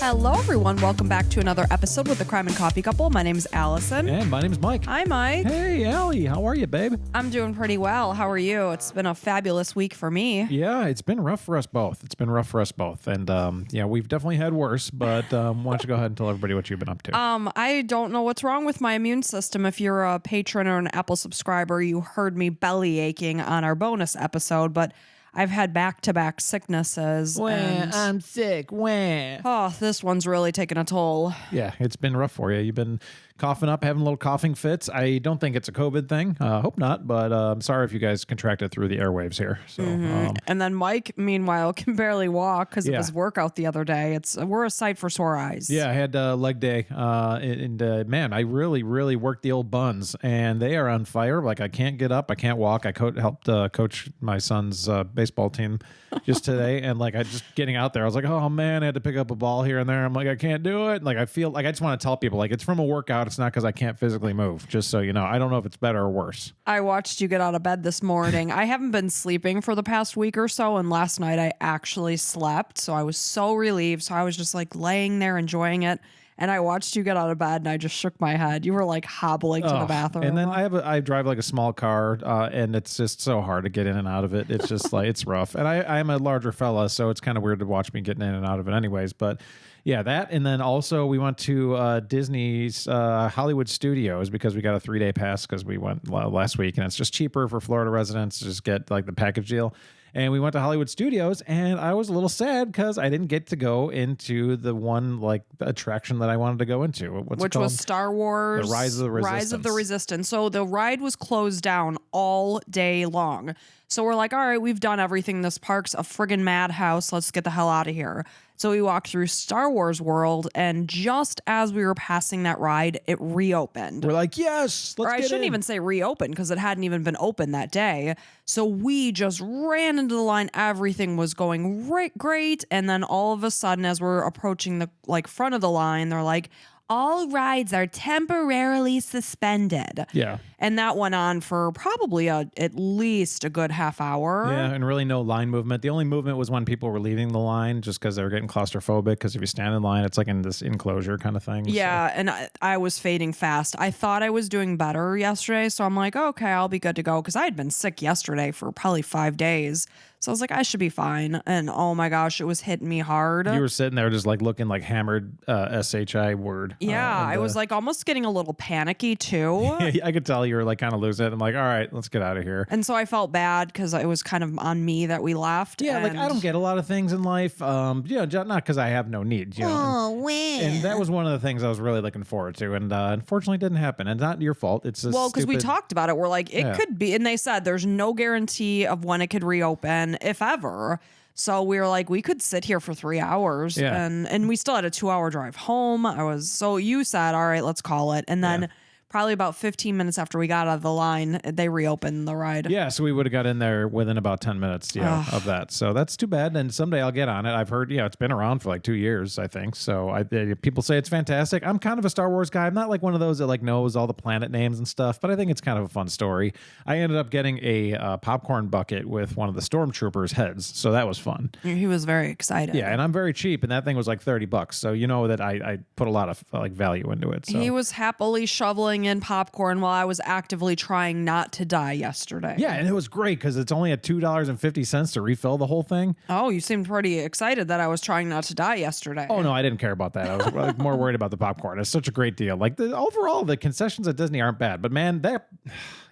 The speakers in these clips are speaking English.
Hello, everyone. Welcome back to another episode with the Crime and Coffee Couple. My name is Allison. And my name is Mike. Hi, Mike. Hey, Allie. How are you, babe? I'm doing pretty well. How are you? It's been a fabulous week for me. Yeah, it's been rough for us both. And, yeah, we've definitely had worse. But why don't you go ahead and tell everybody what you've been up to? I don't know what's wrong with my immune system. If you're a patron or an Apple subscriber, you heard me belly aching on our bonus episode, but I've had back-to-back sicknesses. I'm sick. Oh, this one's really taken a toll. Yeah, it's been rough for you. You've been coughing up, having little coughing fits. I don't think it's a COVID thing. Hope not, but I'm sorry if you guys contracted through the airwaves here. So, and then Mike, meanwhile, can barely walk because of his workout the other day. We're a sight for sore eyes. Yeah, I had leg day, and man, I really worked the old buns, and they are on fire. Like, I can't get up, I can't walk. I helped coach my son's baseball team just today, and like I just getting out there, I was like, oh man, I had to pick up a ball here and there. I'm like, I can't do it. Like, I feel like I just want to tell people, like, it's from a workout. It's not because I can't physically move. Just so you know, I don't know if it's better or worse. I watched you get out of bed this morning. I haven't been sleeping for the past week or so, and last night I actually slept, so I was so relieved. So I was just like laying there enjoying it. And I watched you get out of bed, and I just shook my head. You were like hobbling to the bathroom. And then I drive like a small car, and it's just so hard to get in and out of it. It's just like, it's rough. And I am a larger fella, so it's kind of weird to watch me getting in and out of it anyways. But yeah, that. And then also we went to Disney's Hollywood Studios because we got a 3-day pass because we went last week, and it's just cheaper for Florida residents to just get like the package deal. And we went to Hollywood Studios, and I was a little sad because I didn't get to go into the one like attraction that I wanted to go into. Which was Star Wars, The Rise of the Resistance. Rise of the Resistance. So the ride was closed down all day long. So we're like, all right, we've done everything. This park's a friggin' madhouse. Let's get the hell out of here. So we walked through Star Wars World, and just as we were passing that ride, it reopened. We're like, yes, let's get in. I shouldn't even say reopened because it hadn't even been open that day. So we just ran into the line. Everything was going great. And then all of a sudden, as we're approaching the front of the line, they're like, all rides are temporarily suspended. Yeah. And that went on for probably at least a good half hour. Yeah, and really no line movement. The only movement was when people were leaving the line just because they were getting claustrophobic, because if you stand in line, it's like in this enclosure kind of thing. Yeah, so. And I was fading fast. I thought I was doing better yesterday, so I'm like, okay, I'll be good to go, because I had been sick yesterday for probably 5 days. So I was like, I should be fine. And oh my gosh, it was hitting me hard. You were sitting there just like looking like hammered SHI word. Yeah, I was like almost getting a little panicky too. I could tell you were like kind of losing it. I'm like, all right, let's get out of here. And so I felt bad because it was kind of on me that we left. Yeah, like I don't get a lot of things in life. Not because I have no need. And that was one of the things I was really looking forward to. And unfortunately, it didn't happen. And not your fault. It's just because we talked about it. We're like, it could be. And they said there's no guarantee of when it could reopen, if ever. So we were like, we could sit here for 3 hours, and we still had a 2-hour drive home. So you said, all right, let's call it. And then probably about 15 minutes after we got out of the line, they reopened the ride. Yeah, so we would have got in there within about 10 minutes of that. So that's too bad. And someday I'll get on it. I've heard, it's been around for like 2 years, I think. So people say it's fantastic. I'm kind of a Star Wars guy. I'm not like one of those that like knows all the planet names and stuff, but I think it's kind of a fun story. I ended up getting a popcorn bucket with one of the stormtroopers' heads. So that was fun. He was very excited. Yeah, and I'm very cheap, and that thing was like $30. So you know that I put a lot of like value into it. So. He was happily shoveling in popcorn while I was actively trying not to die yesterday. Yeah, and it was great because it's only at $2.50 to refill the whole thing. Oh, you seemed pretty excited that I was trying not to die yesterday. Oh, no, I didn't care about that. I was like, more worried about the popcorn. It's such a great deal. Like overall, the concessions at Disney aren't bad. But man,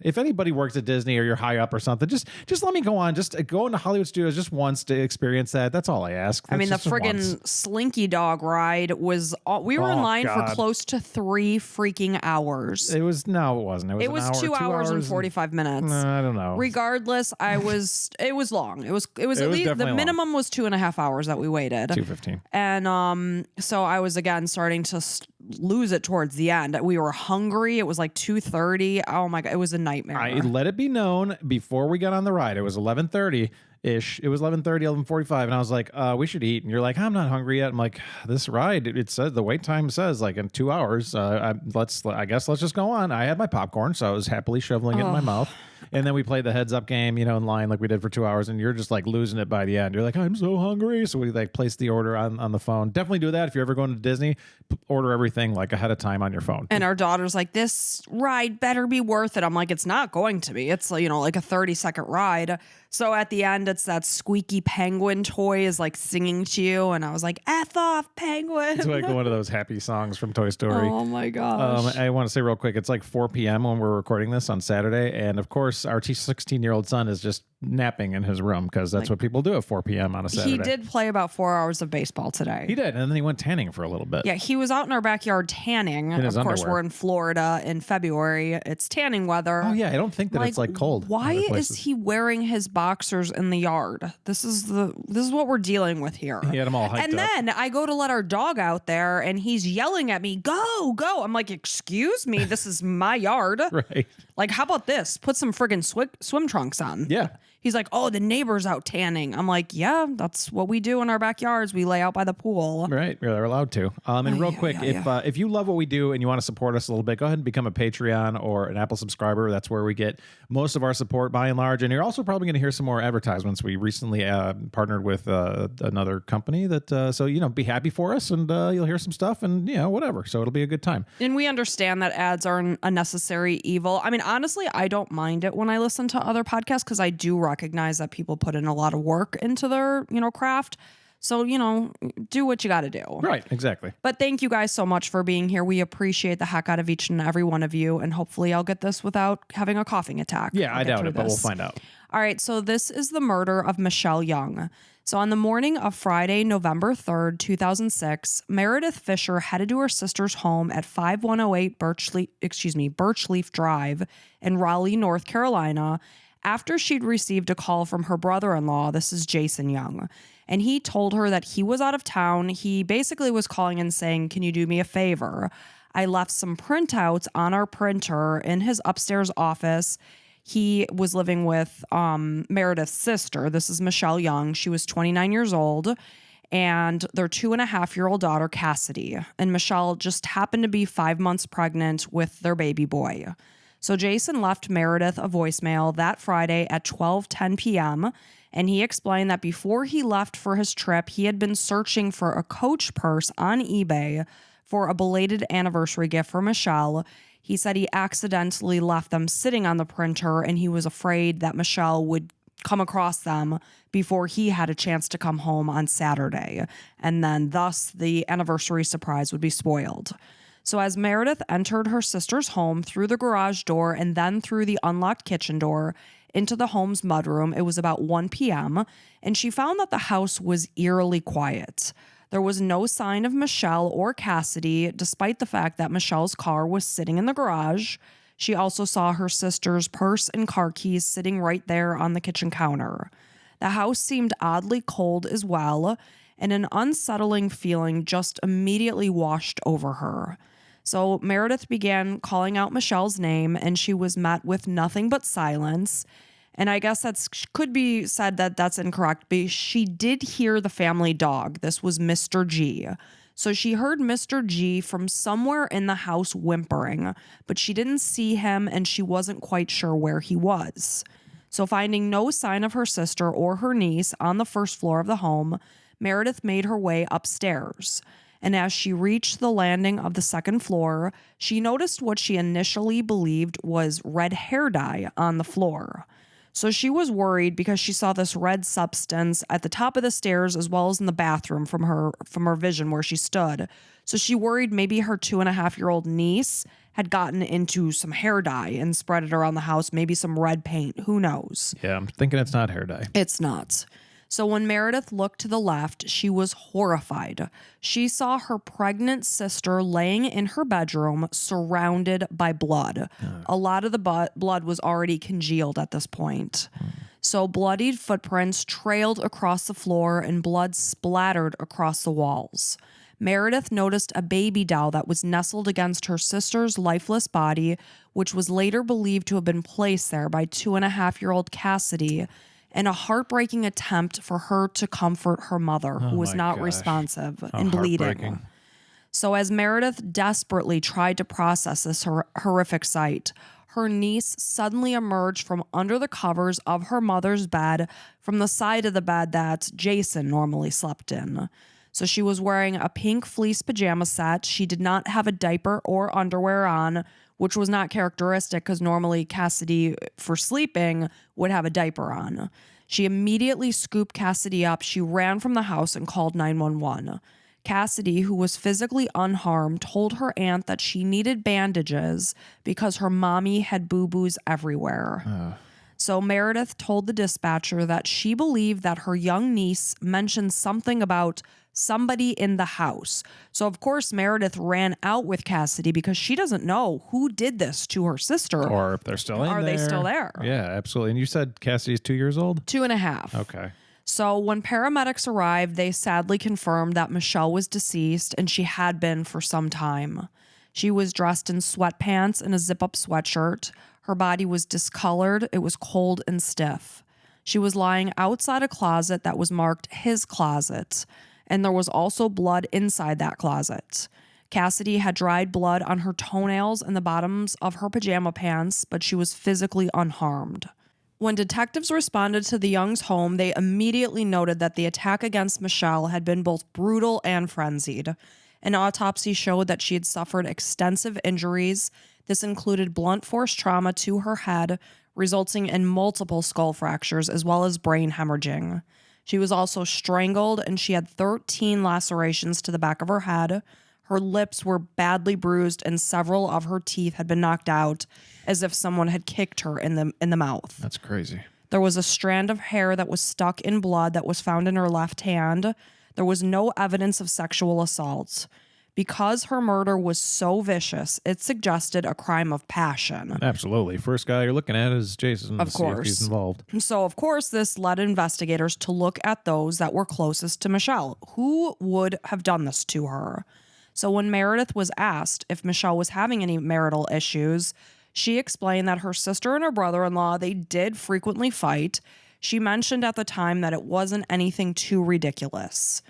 if anybody works at Disney or you're high up or something, just let me go on. Just go into Hollywood Studios just once to experience that. That's all I ask. I mean, the friggin' Slinky Dog ride was... we were in line for close to 3 freaking hours. It wasn't. It was 2 hours and 45 minutes. I don't know. Regardless, it was long. It was at least the minimum was 2.5 hours that we waited. 2:15. And so I was again starting to lose it towards the end. We were hungry. It was like 2:30. Oh my God, it was a nightmare. I let it be known before we got on the ride. It was 11:30. Ish. It was 11:30, 11:45, and I was like, we should eat. And you're like, I'm not hungry yet. I'm like, this ride, it says the wait time says like in 2 hours. I guess let's just go on. I had my popcorn, so I was happily shoveling it in my mouth. And then we played the heads up game, in line like we did for 2 hours, and you're just like losing it by the end. You're like, I'm so hungry. So we like placed the order on the phone. Definitely do that if you're ever going to Disney. Order everything like ahead of time on your phone. And our daughter's like, this ride better be worth it. I'm like, it's not going to be. It's like a 30-second ride. So at the end, it's that squeaky penguin toy is like singing to you. And I was like, F off, penguin. It's like one of those happy songs from Toy Story. Oh my gosh. I want to say real quick, it's like 4 p.m. when we're recording this on Saturday. And of course, our 16-year-old son is just napping in his room because that's what people do at 4 p.m. on a Saturday. He did play about 4 hours of baseball today. He did. And then he went tanning for a little bit. Yeah, he was out in our backyard tanning. In his of course, underwear. we're in Florida in February. It's tanning weather. Oh, yeah. I don't think that it's like cold. Why is he wearing his boxers in the yard? This is what we're dealing with here. He had them all hyped and up. then I go to let our dog out there and he's yelling at me, go, go. I'm like, excuse me, this is my yard. Right. Like, how about this? Put some friggin' swim trunks on. Yeah. He's like, oh, the neighbor's out tanning. I'm like, yeah, that's what we do in our backyards. We lay out by the pool. Right. They're allowed to. And real quick, if you love what we do and you want to support us a little bit, go ahead and become a Patreon or an Apple subscriber. That's where we get most of our support by and large. And you're also probably going to hear some more advertisements. We recently partnered with another company that, so, be happy for us and you'll hear some stuff and, whatever. So it'll be a good time. And we understand that ads are a necessary evil. I mean, honestly, I don't mind it when I listen to other podcasts because I do recognize that people put in a lot of work into their, craft. So, do what you got to do. Right, exactly. But thank you guys so much for being here. We appreciate the heck out of each and every one of you. And hopefully I'll get this without having a coughing attack. Yeah, I doubt it, but we'll find out. All right, so this is the murder of Michelle Young. So on the morning of Friday, November 3rd, 2006, Meredith Fisher headed to her sister's home at 5108 Birchleaf Drive in Raleigh, North Carolina, after she'd received a call from her brother-in-law. This is Jason Young. And he told her that he was out of town. He basically was calling and saying, can you do me a favor? I left some printouts on our printer in his upstairs office. He was living with Meredith's sister. This is Michelle Young. She was 29 years old. And their 2.5-year-old daughter, Cassidy. And Michelle just happened to be 5 months pregnant with their baby boy. So Jason left Meredith a voicemail that Friday at 12:10 p.m., and he explained that before he left for his trip, he had been searching for a Coach purse on eBay for a belated anniversary gift for Michelle. He said he accidentally left them sitting on the printer, and he was afraid that Michelle would come across them before he had a chance to come home on Saturday, and then thus the anniversary surprise would be spoiled. So as Meredith entered her sister's home through the garage door and then through the unlocked kitchen door into the home's mudroom, it was about 1 p.m., and she found that the house was eerily quiet. There was no sign of Michelle or Cassidy, despite the fact that Michelle's car was sitting in the garage. She also saw her sister's purse and car keys sitting right there on the kitchen counter. The house seemed oddly cold as well, and an unsettling feeling just immediately washed over her. So Meredith began calling out Michelle's name, and she was met with nothing but silence. And I guess could be said that that's incorrect, but she did hear the family dog. This was Mr. G. So she heard Mr. G from somewhere in the house whimpering, but she didn't see him, and she wasn't quite sure where he was. So finding no sign of her sister or her niece on the first floor of the home, Meredith made her way upstairs. And as she reached the landing of the second floor, she noticed what she initially believed was red hair dye on the floor. So she was worried because she saw this red substance at the top of the stairs as well as in the bathroom from her vision where she stood. So she worried maybe her 2.5-year-old niece had gotten into some hair dye and spread it around the house, maybe some red paint. Who knows? Yeah, I'm thinking it's not hair dye. It's not. So when Meredith looked to the left, she was horrified. She saw her pregnant sister laying in her bedroom, surrounded by blood. A lot of the blood was already congealed at this point. So bloodied footprints trailed across the floor and blood splattered across the walls. Meredith noticed a baby doll that was nestled against her sister's lifeless body, which was later believed to have been placed there by 2.5-year-old Cassidy, in a heartbreaking attempt for her to comfort her mother, who was not responsive and bleeding. So as Meredith desperately tried to process this horrific sight, her niece suddenly emerged from under the covers of her mother's bed from the side of the bed that Jason normally slept in. So she was wearing a pink fleece pajama set. She did not have a diaper or underwear on, which was not characteristic because normally Cassidy, for sleeping, would have a diaper on. She immediately scooped Cassidy up. She ran from the house and called 911. Cassidy, who was physically unharmed, told her aunt that she needed bandages because her mommy had boo-boos everywhere. So Meredith told the dispatcher that she believed that her young niece mentioned something about somebody in the house. So, of course, Meredith ran out with Cassidy because she doesn't know who did this to her sister. Or if they're still in there. Are they still there? Yeah, absolutely. And you said Cassidy's 2 years old? 2.5. Okay. So when paramedics arrived, they sadly confirmed that Michelle was deceased, and she had been for some time. She was dressed in sweatpants and a zip-up sweatshirt. Her body was discolored. It was cold and stiff. She was lying outside a closet that was marked his closet, and there was also blood inside that closet. Cassidy had dried blood on her toenails and the bottoms of her pajama pants, but she was physically unharmed. When detectives responded to the Youngs' home, they immediately noted that the attack against Michelle had been both brutal and frenzied. An autopsy showed that she had suffered extensive injuries. This included blunt force trauma to her head, resulting in multiple skull fractures as well as brain hemorrhaging. She was also strangled, and she had 13 lacerations to the back of her head. Her lips were badly bruised, and several of her teeth had been knocked out, as if someone had kicked her in the mouth. That's crazy. There was a strand of hair that was stuck in blood that was found in her left hand. There was no evidence of sexual assault. Because her murder was so vicious, it suggested a crime of passion. Absolutely. First guy you're looking at is Jason. Of course. See if he's involved. So, of course, this led investigators to look at those that were closest to Michelle. Who would have done this to her? So when Meredith was asked if Michelle was having any marital issues, she explained that her sister and her brother-in-law, they did frequently fight. She mentioned at the time that it wasn't anything too ridiculous.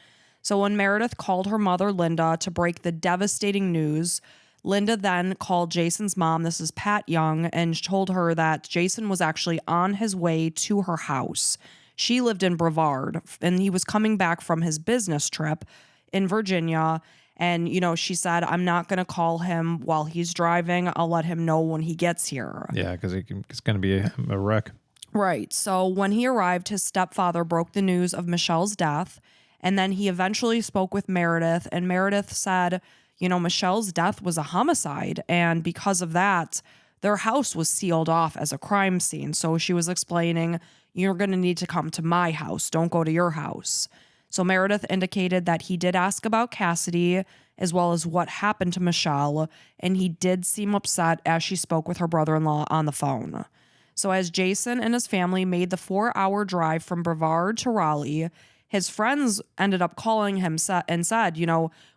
So when Meredith called her mother, Linda, to break the devastating news, Linda then called Jason's mom, this is Pat Young, and told her that Jason was actually on his way to her house. She lived in Brevard, and he was coming back from his business trip in Virginia. And, she said, I'm not going to call him while he's driving. I'll let him know when he gets here. Yeah, because it's going to be a wreck. Right. So when he arrived, his stepfather broke the news of Michelle's death. And then he eventually spoke with Meredith. And Meredith said, Michelle's death was a homicide. And because of that, their house was sealed off as a crime scene. So she was explaining, you're going to need to come to my house. Don't go to your house. So Meredith indicated that he did ask about Cassidy as well as what happened to Michelle, and he did seem upset as she spoke with her brother-in-law on the phone. So as Jason and his family made the 4-hour drive from Brevard to Raleigh, his friends ended up calling him and said,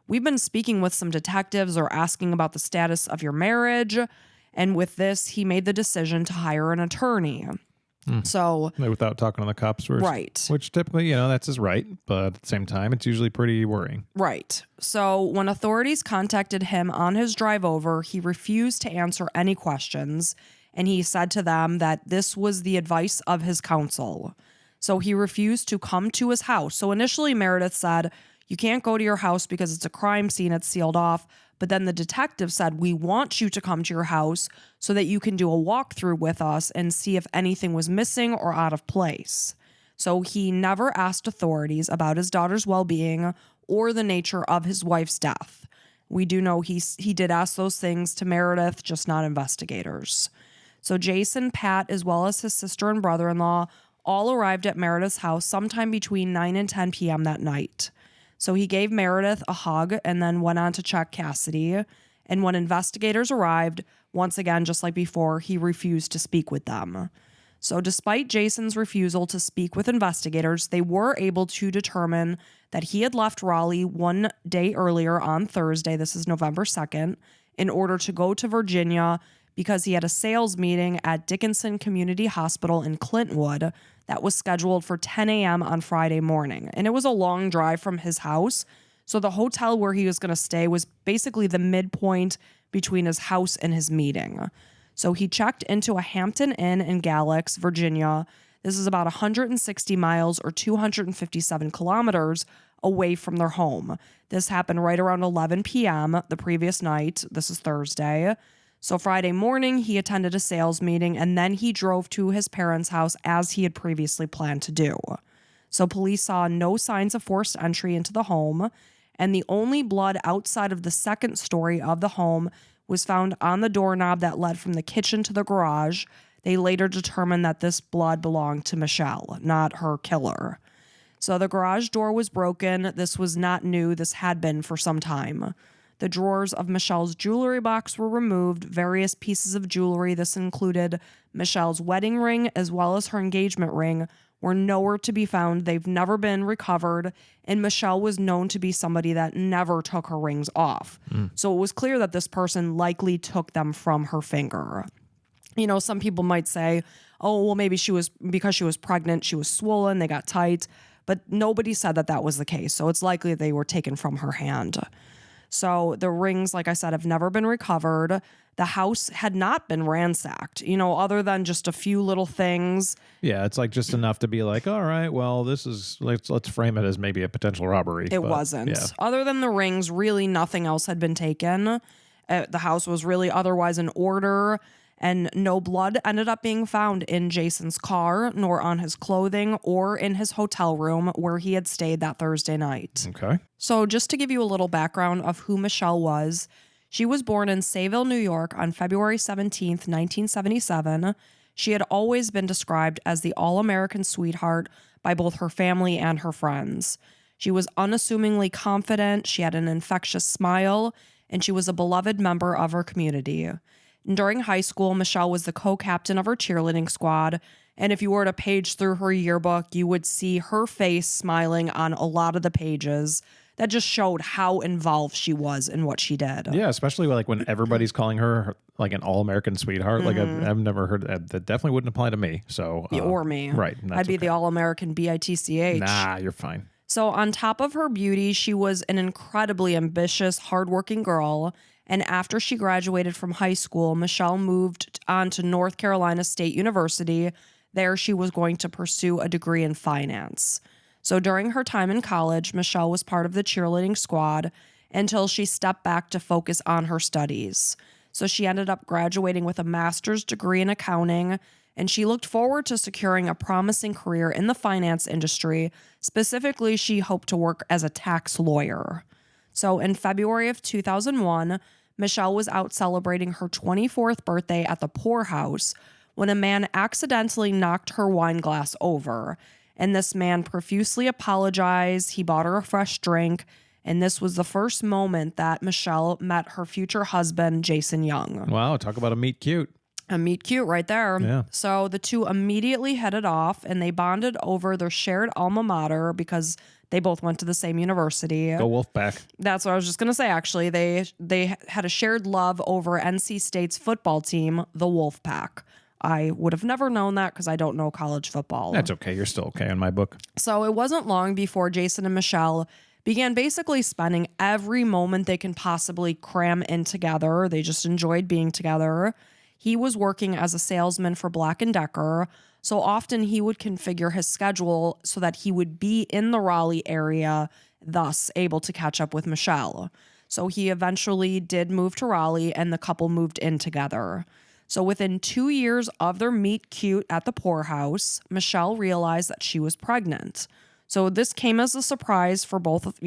we've been speaking with some detectives or asking about the status of your marriage. And with this, he made the decision to hire an attorney. So without talking to the cops first. Right. Which typically, that's his right. But at the same time, it's usually pretty worrying. Right. So when authorities contacted him on his drive over, he refused to answer any questions. And he said to them that this was the advice of his counsel. So he refused to come to his house. So initially Meredith said, you can't go to your house because it's a crime scene. It's sealed off. But then the detective said, we want you to come to your house so that you can do a walkthrough with us and see if anything was missing or out of place. So he never asked authorities about his daughter's well-being or the nature of his wife's death. We do know he did ask those things to Meredith, just not investigators. So Jason, Pat, as well as his sister and brother-in-law all arrived at Meredith's house sometime between 9 and 10 p.m. that night. So he gave Meredith a hug and then went on to check Cassidy. And when investigators arrived, once again, just like before, he refused to speak with them. So despite Jason's refusal to speak with investigators, they were able to determine that he had left Raleigh one day earlier on Thursday, this is November 2nd, in order to go to Virginia because he had a sales meeting at Dickinson Community Hospital in Clintwood that was scheduled for 10 a.m. on Friday morning. And it was a long drive from his house. So the hotel where he was going to stay was basically the midpoint between his house and his meeting. So he checked into a Hampton Inn in Galax, Virginia. This is about 160 miles or 257 kilometers away from their home. This happened right around 11 p.m. the previous night. This is Thursday. So Friday morning, he attended a sales meeting and then he drove to his parents' house as he had previously planned to do. So police saw no signs of forced entry into the home, and the only blood outside of the second story of the home was found on the doorknob that led from the kitchen to the garage. They later determined that this blood belonged to Michelle, not her killer. So the garage door was broken. This was not new. This had been for some time. The drawers of Michelle's jewelry box were removed. Various pieces of jewelry, this included Michelle's wedding ring as well as her engagement ring, were nowhere to be found. They've never been recovered. And Michelle was known to be somebody that never took her rings off. So it was clear that this person likely took them from her finger. You know, some people might say, oh, well, maybe because she was pregnant, she was swollen, they got tight. But nobody said that that was the case. So it's likely they were taken from her hand. So the rings, like I said, have never been recovered. The house had not been ransacked, you know, other than just a few little things. Yeah, it's like just enough to be like, all right, well, this is, let's frame it as maybe a potential robbery. It wasn't. Yeah. Other than the rings, really nothing else had been taken. The house was really otherwise in order, and no blood ended up being found in Jason's car, nor on his clothing, or in his hotel room where he had stayed that Thursday night. Okay. So just to give you a little background of who Michelle was, she was born in Sayville, New York on February 17th, 1977. She had always been described as the all-American sweetheart by both her family and her friends. She was unassumingly confident, she had an infectious smile, and she was a beloved member of her community. During high school, Michelle was the co-captain of her cheerleading squad, and if you were to page through her yearbook, you would see her face smiling on a lot of the pages. That just showed how involved she was in what she did. Yeah, especially like when everybody's calling her like an all-American sweetheart. Like I've never heard that. That definitely wouldn't apply to me. So or me. Right. I'd be the all-American BITCH. Nah, you're fine. So on top of her beauty, she was an incredibly ambitious, hardworking girl. And after she graduated from high school, Michelle moved on to North Carolina State University. There, she was going to pursue a degree in finance. So during her time in college, Michelle was part of the cheerleading squad until she stepped back to focus on her studies. So she ended up graduating with a master's degree in accounting, and she looked forward to securing a promising career in the finance industry. Specifically, she hoped to work as a tax lawyer. So in February of 2001, Michelle was out celebrating her 24th birthday at the poorhouse when a man accidentally knocked her wine glass over. And this man profusely apologized. He bought her a fresh drink. And this was the first moment that Michelle met her future husband, Jason Young. Wow, talk about a meet cute. A meet cute right there. Yeah. So the two immediately headed off and they bonded over their shared alma mater because they both went to the same university. Go Wolfpack. That's what I was just going to say, actually. They had a shared love over NC State's football team, the Wolfpack. I would have never known that because I don't know college football. That's okay. You're still okay in my book. So it wasn't long before Jason and Michelle began basically spending every moment they can possibly cram in together. They just enjoyed being together. He was working as a salesman for Black & Decker, so often he would configure his schedule so that he would be in the Raleigh area, thus able to catch up with Michelle. So he eventually did move to Raleigh and the couple moved in together. So within 2 years of their meet cute at the poorhouse, Michelle realized that she was pregnant. So this came as a surprise for both,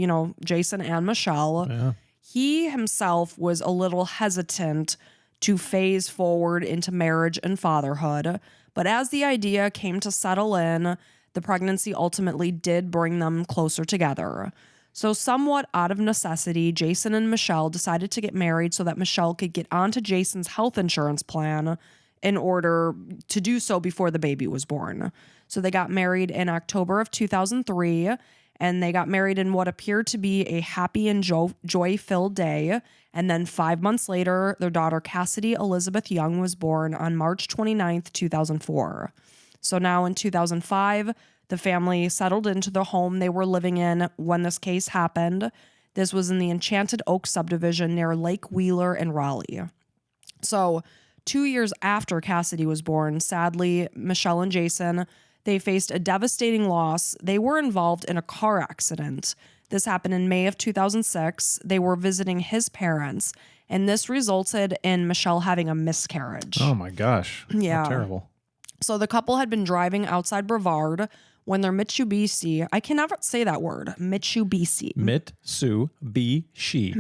Jason and Michelle. Yeah. He himself was a little hesitant to phase forward into marriage and fatherhood. But as the idea came to settle in, the pregnancy ultimately did bring them closer together. So somewhat out of necessity, Jason and Michelle decided to get married so that Michelle could get onto Jason's health insurance plan in order to do so before the baby was born. So they got married in October of 2003, and they got married in what appeared to be a happy and joy-filled day. And then 5 months later, their daughter Cassidy Elizabeth Young was born on March 29th, 2004. So now in 2005, the family settled into the home they were living in when this case happened. This was in the Enchanted Oak subdivision near Lake Wheeler in Raleigh. So 2 years after Cassidy was born, sadly, Michelle and Jason, they faced a devastating loss. They were involved in a car accident. This happened in May of 2006. They were visiting his parents, and this resulted in Michelle having a miscarriage. Oh my gosh. Yeah. How terrible. So the couple had been driving outside Brevard when their Mitsubishi, I can never say that word, Mitsubishi. Mitsubishi.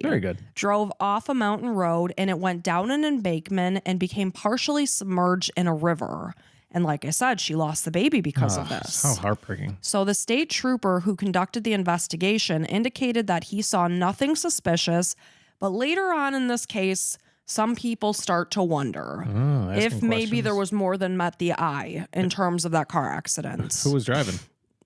Very good. Drove off a mountain road, and it went down an embankment and became partially submerged in a river. And like I said, she lost the baby because of this. So heartbreaking. So the state trooper who conducted the investigation indicated that he saw nothing suspicious, but later on in this case, some people start to wonder if maybe there was more than met the eye in terms of that car accident. Who was driving?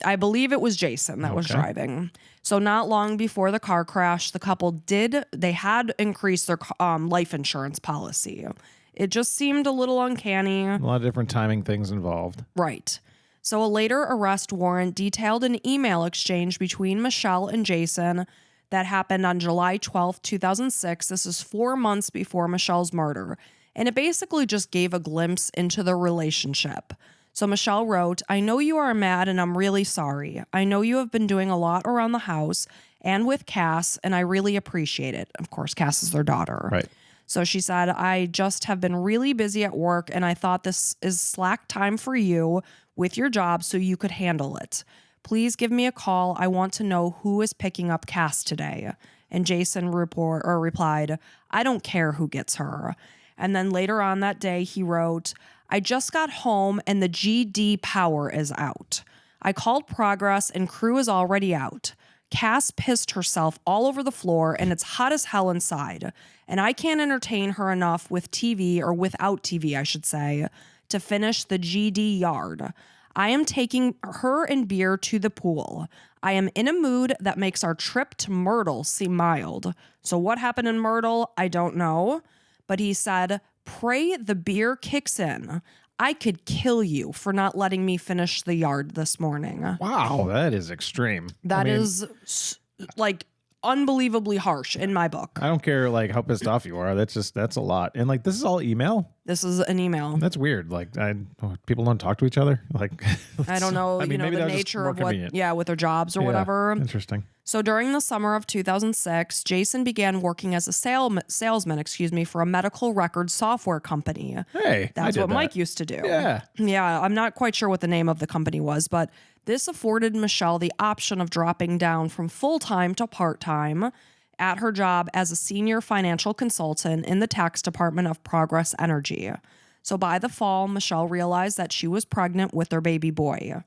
I believe it was Jason that was driving. So not long before the car crash, the couple had increased their life insurance policy. It just seemed a little uncanny. A lot of different timing things involved. Right. So a later arrest warrant detailed an email exchange between Michelle and Jason that happened on July 12th, 2006. This is 4 months before Michelle's murder. And it basically just gave a glimpse into their relationship. So Michelle wrote, "I know you are mad and I'm really sorry. I know you have been doing a lot around the house and with Cass, and I really appreciate it." Of course, Cass is their daughter. Right. So she said, "I just have been really busy at work and I thought this is slack time for you with your job so you could handle it. Please give me a call. I want to know who is picking up Cass today." And Jason replied, "I don't care who gets her." And then later on that day, he wrote, "I just got home and the GD power is out. I called Progress and crew is already out. Cass pissed herself all over the floor and it's hot as hell inside. And I can't entertain her enough with TV, or without TV, I should say, to finish the GD yard. I am taking her and beer to the pool. I am in a mood that makes our trip to Myrtle seem mild." So what happened in Myrtle, I don't know. But he said, "Pray the beer kicks in. I could kill you for not letting me finish the yard this morning." Wow, that is extreme. That is like unbelievably harsh in my book. I don't care like how pissed off you are. That's a lot. And like, this is all email. This is an email. That's weird. Like, people don't talk to each other. Like, I don't know. The nature of with their jobs or whatever. Interesting. So during the summer of 2006, Jason began working as a salesman, for a medical record software company. Hey, that's what Mike used to do. Yeah. Yeah. I'm not quite sure what the name of the company was, but this afforded Michelle the option of dropping down from full-time to part-time at her job as a senior financial consultant in the tax department of Progress Energy. So by the fall, Michelle realized that she was pregnant with their baby boy.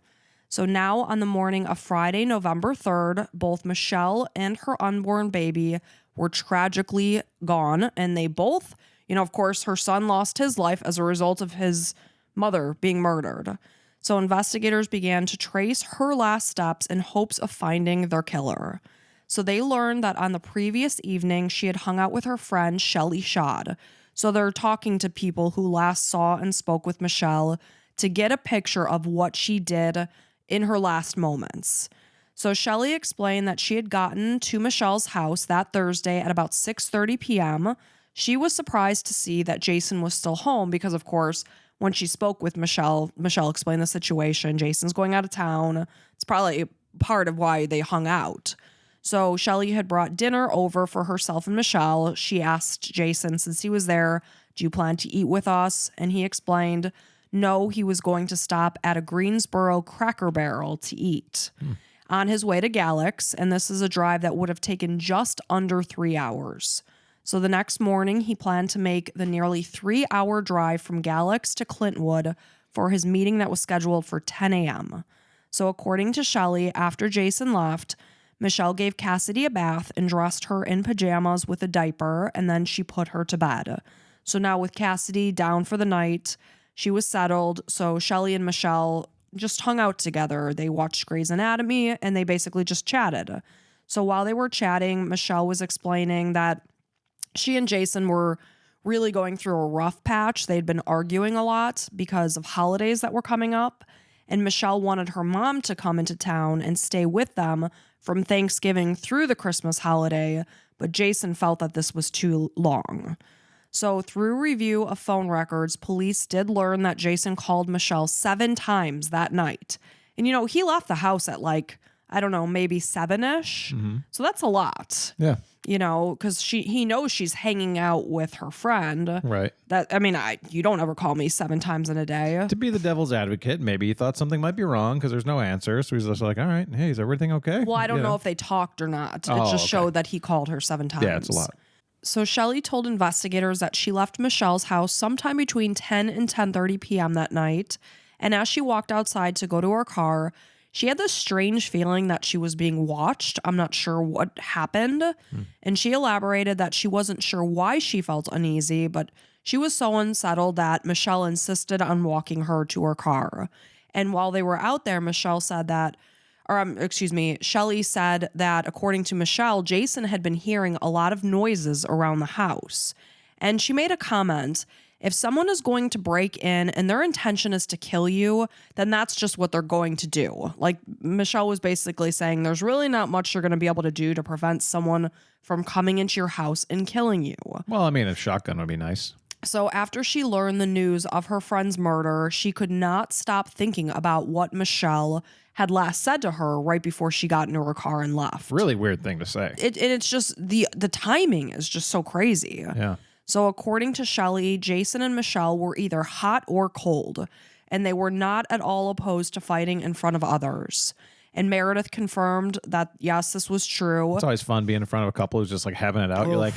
So now on the morning of Friday, November 3rd, both Michelle and her unborn baby were tragically gone. And they both, of course, her son lost his life as a result of his mother being murdered. So investigators began to trace her last steps in hopes of finding their killer. So they learned that on the previous evening, she had hung out with her friend, Shelley Schad. So they're talking to people who last saw and spoke with Michelle to get a picture of what she did in her last moments. So Shelley explained that she had gotten to Michelle's house that Thursday at about 6:30 p.m. She was surprised to see that Jason was still home because, of course, when she spoke with Michelle explained the situation. Jason's going out of town. It's probably part of why they hung out. So Shelley had brought dinner over for herself and Michelle. She asked Jason, since he was there, "Do you plan to eat with us?" And he explained, no, he was going to stop at a Greensboro Cracker Barrel to eat on his way to Galax. And this is a drive that would have taken just under 3 hours. So the next morning, he planned to make the nearly 3-hour drive from Galax to Clintwood for his meeting that was scheduled for 10 a.m. So according to Shelley, after Jason left, Michelle gave Cassidy a bath and dressed her in pajamas with a diaper, and then she put her to bed. So now with Cassidy down for the night, she was settled. So Shelley and Michelle just hung out together. They watched Grey's Anatomy, and they basically just chatted. So while they were chatting, Michelle was explaining that she and Jason were really going through a rough patch. They'd been arguing a lot because of holidays that were coming up, and Michelle wanted her mom to come into town and stay with them from Thanksgiving through the Christmas holiday, but Jason felt that this was too long. So through review of phone records, police did learn that Jason called Michelle 7 times that night. And, he left the house at I don't know, maybe 7-ish. So that's a lot. Yeah. Because he knows she's hanging out with her friend. Right. You don't ever call me 7 times in a day. To be the devil's advocate, maybe he thought something might be wrong because there's no answer. So he's just like, all right, hey, is everything okay? Well, I don't know if they talked or not. It just showed that he called her 7 times. Yeah, it's a lot. So Shelley told investigators that she left Michelle's house sometime between 10 and 10:30 p.m. that night. And as she walked outside to go to her car, she had this strange feeling that she was being watched. I'm not sure what happened. And she elaborated that she wasn't sure why she felt uneasy, but she was so unsettled that Michelle insisted on walking her to her car. And while they were out there, Shelley said that according to Michelle, Jason had been hearing a lot of noises around the house. And she made a comment, if someone is going to break in and their intention is to kill you, then that's just what they're going to do. Michelle was basically saying there's really not much you're going to be able to do to prevent someone from coming into your house and killing you. Well, a shotgun would be nice. So after she learned the news of her friend's murder, she could not stop thinking about what Michelle had last said to her right before she got into her car and left. Really weird thing to say. It's just the timing is just so crazy. Yeah. So according to Shelley, Jason and Michelle were either hot or cold, and they were not at all opposed to fighting in front of others. And Meredith confirmed that, yes, this was true. It's always fun being in front of a couple who's just having it out. You're like,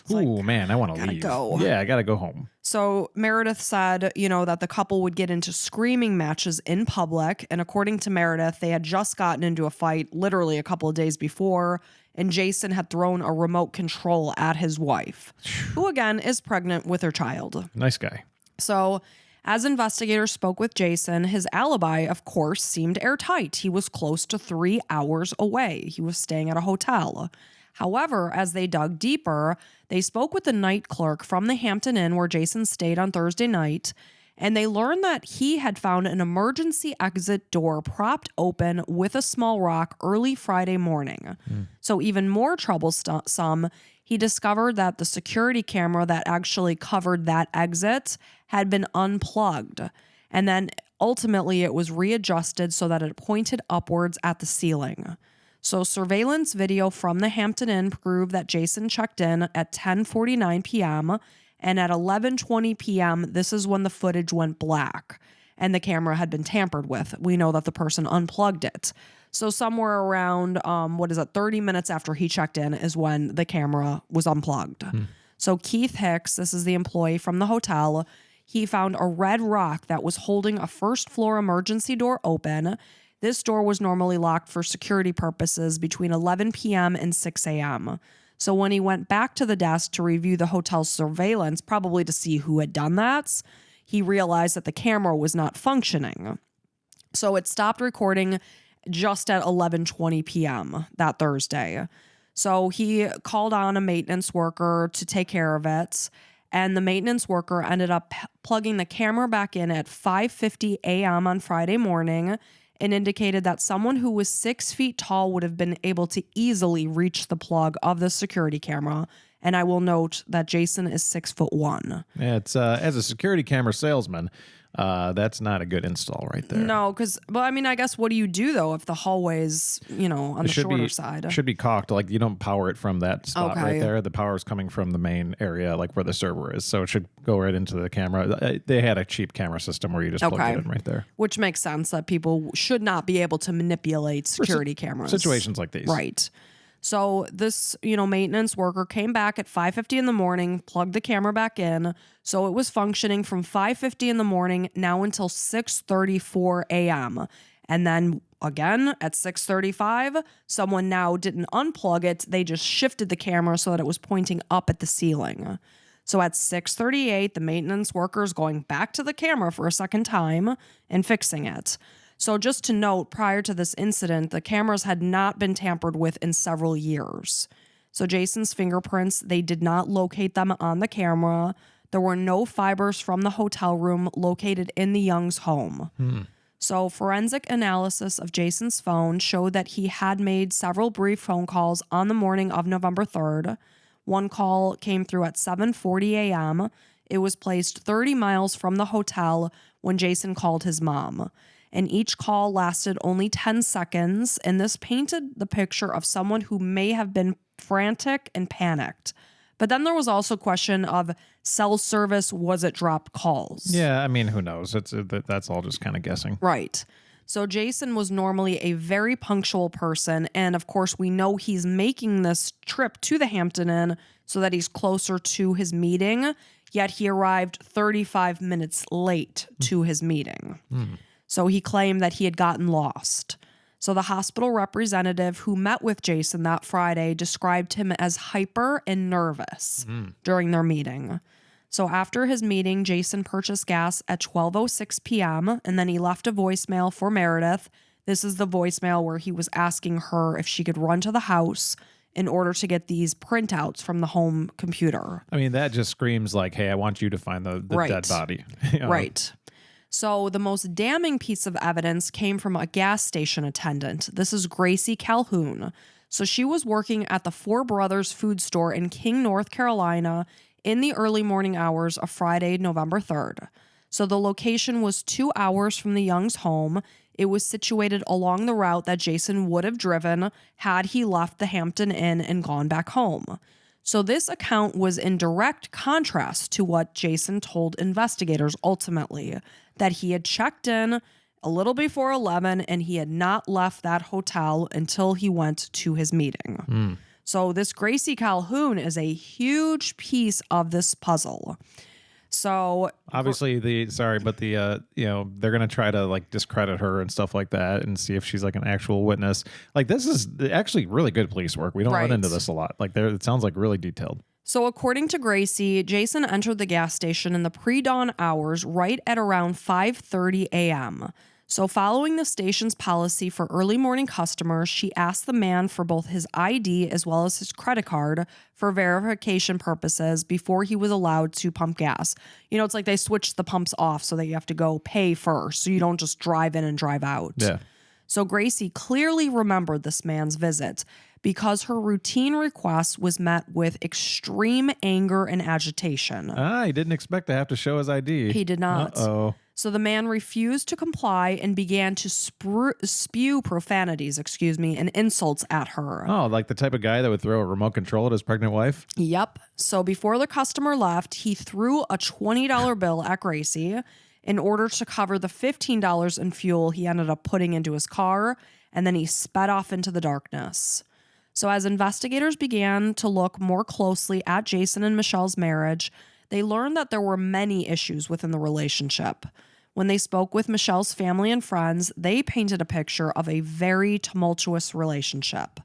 ooh, man, I want to leave. Go. Yeah, I got to go home. So Meredith said, that the couple would get into screaming matches in public. And according to Meredith, they had just gotten into a fight literally a couple of days before. And Jason had thrown a remote control at his wife, who again is pregnant with her child. Nice guy. So as investigators spoke with Jason, his alibi, of course, seemed airtight. He was close to 3 hours away. He was staying at a hotel. However, as they dug deeper, they spoke with the night clerk from the Hampton Inn where Jason stayed on Thursday night, and they learned that he had found an emergency exit door propped open with a small rock early Friday morning. So even more troublesome, he discovered that the security camera that actually covered that exit had been unplugged. And then ultimately it was readjusted so that it pointed upwards at the ceiling. So surveillance video from the Hampton Inn proved that Jason checked in at 10:49 p.m., and at 11:20 p.m., this is when the footage went black and the camera had been tampered with. We know that the person unplugged it. So somewhere around, 30 minutes after he checked in is when the camera was unplugged. So Keith Hicks, this is the employee from the hotel, he found a red rock that was holding a first floor emergency door open. This door was normally locked for security purposes between 11 p.m. and 6 a.m. So when he went back to the desk to review the hotel's surveillance, probably to see who had done that, he realized that the camera was not functioning. So it stopped recording just at 11:20 p.m. that Thursday. So he called on a maintenance worker to take care of it, and the maintenance worker ended up plugging the camera back in at 5:50 a.m. on Friday morning, and indicated that someone who was 6 feet tall would have been able to easily reach the plug of the security camera. And I will note that Jason is 6'1". Yeah, it's as a security camera salesman, that's not a good install right there. No, because, I guess what do you do though if the hallway's, on the shorter side? It should be cocked. You don't power it from that spot right there. The power is coming from the main area, where the server is. So it should go right into the camera. They had a cheap camera system where you just plug it in right there. Which makes sense that people should not be able to manipulate security cameras. Situations like these. Right. So this, maintenance worker came back at 5:50 in the morning, plugged the camera back in. So it was functioning from 5:50 in the morning now until 6:34 a.m. And then again at 6:35, someone now didn't unplug it. They just shifted the camera so that it was pointing up at the ceiling. So at 6:38, the maintenance worker is going back to the camera for a second time and fixing it. So just to note, prior to this incident, the cameras had not been tampered with in several years. So Jason's fingerprints, they did not locate them on the camera. There were no fibers from the hotel room located in the Young's home. So forensic analysis of Jason's phone showed that he had made several brief phone calls on the morning of November 3rd. One call came through at 7:40 a.m. It was placed 30 miles from the hotel when Jason called his mom. And each call lasted only 10 seconds, and this painted the picture of someone who may have been frantic and panicked. But then there was also a question of cell service, was it dropped calls? Yeah, I mean, who knows? That's all just kind of guessing. Right. So Jason was normally a very punctual person, and of course we know he's making this trip to the Hampton Inn so that he's closer to his meeting, yet he arrived 35 minutes late to his meeting. So he claimed that he had gotten lost. So the hospital representative who met with Jason that Friday described him as hyper and nervous during their meeting. So after his meeting, Jason purchased gas at 12:06 p.m. and then he left a voicemail for Meredith. This is the voicemail where he was asking her if she could run to the house in order to get these printouts from the home computer. I mean, that just screams like, hey, I want you to find the dead body. Right. So the most damning piece of evidence came from a gas station attendant. This is Gracie Calhoun. So she was working at the Four Brothers food store in King, North Carolina in the early morning hours of Friday, November 3rd. So the location was 2 hours from the Young's home. It was situated along the route that Jason would have driven had he left the Hampton Inn and gone back home. So this account was in direct contrast to what Jason told investigators ultimately, that he had checked in a little before 11 and he had not left that hotel until he went to his meeting. So this Gracie Calhoun is a huge piece of this puzzle. So obviously they're going to try to like discredit her and stuff like that and see if she's like an actual witness. Like this is actually really good police work. We don't run into this a lot. Like it sounds like really detailed. So according to Gracie, Jason entered the gas station in the pre-dawn hours right at around 5:30 a.m. So following the station's policy for early morning customers, she asked the man for both his ID as well as his credit card for verification purposes before he was allowed to pump gas. You know, it's like they switched the pumps off so that you have to go pay first, so you don't just drive in and drive out. Yeah. So Gracie clearly remembered this man's visit because her routine request was met with extreme anger and agitation. He didn't expect to have to show his ID. He did not. Uh-oh. So the man refused to comply and began to spew profanities, and insults at her. Oh, like the type of guy that would throw a remote control at his pregnant wife? Yep. So before the customer left, he threw a $20 bill at Gracie in order to cover the $15 in fuel he ended up putting into his car, and then he sped off into the darkness. So as investigators began to look more closely at Jason and Michelle's marriage, they learned that there were many issues within the relationship. When they spoke with Michelle's family and friends, they painted a picture of a very tumultuous relationship.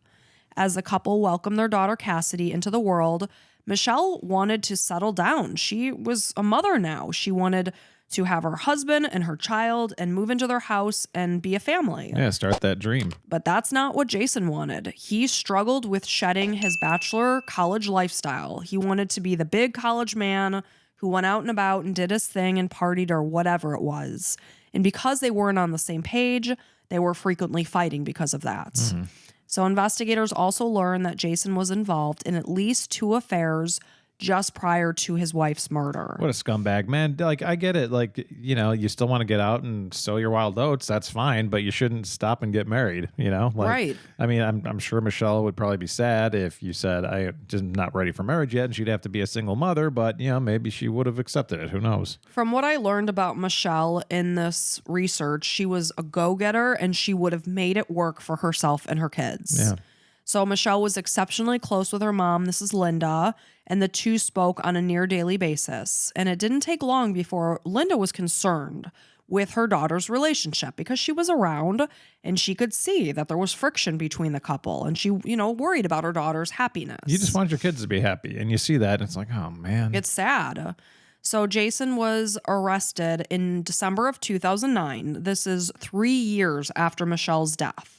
As the couple welcomed their daughter Cassidy into the world, Michelle wanted to settle down. She was a mother now. She wanted to have her husband and her child and move into their house and be a family. Yeah, start that dream. But that's not what Jason wanted. He struggled with shedding his bachelor college lifestyle. He wanted to be the big college man who went out and about and did his thing and partied or whatever it was. And because they weren't on the same page, they were frequently fighting because of that. Mm-hmm. So investigators also learned that Jason was involved in at least 2 affairs just prior to his wife's murder. What a scumbag, man. Like, I get it. Like, you know, you still want to get out and sow your wild oats. That's fine, but you shouldn't stop and get married, you know? Like, right. I mean, I'm sure Michelle would probably be sad if you said, I'm just not ready for marriage yet, and she'd have to be a single mother, but, you know, maybe she would have accepted it. Who knows? From what I learned about Michelle in this research, she was a go-getter, and she would have made it work for herself and her kids. Yeah. So Michelle was exceptionally close with her mom, this is Linda, and the two spoke on a near daily basis. And it didn't take long before Linda was concerned with her daughter's relationship because she was around and she could see that there was friction between the couple, and she, you know, worried about her daughter's happiness. You just want your kids to be happy, and you see that and it's like, oh man. It's sad. So Jason was arrested in December of 2009. This is 3 years after Michelle's death,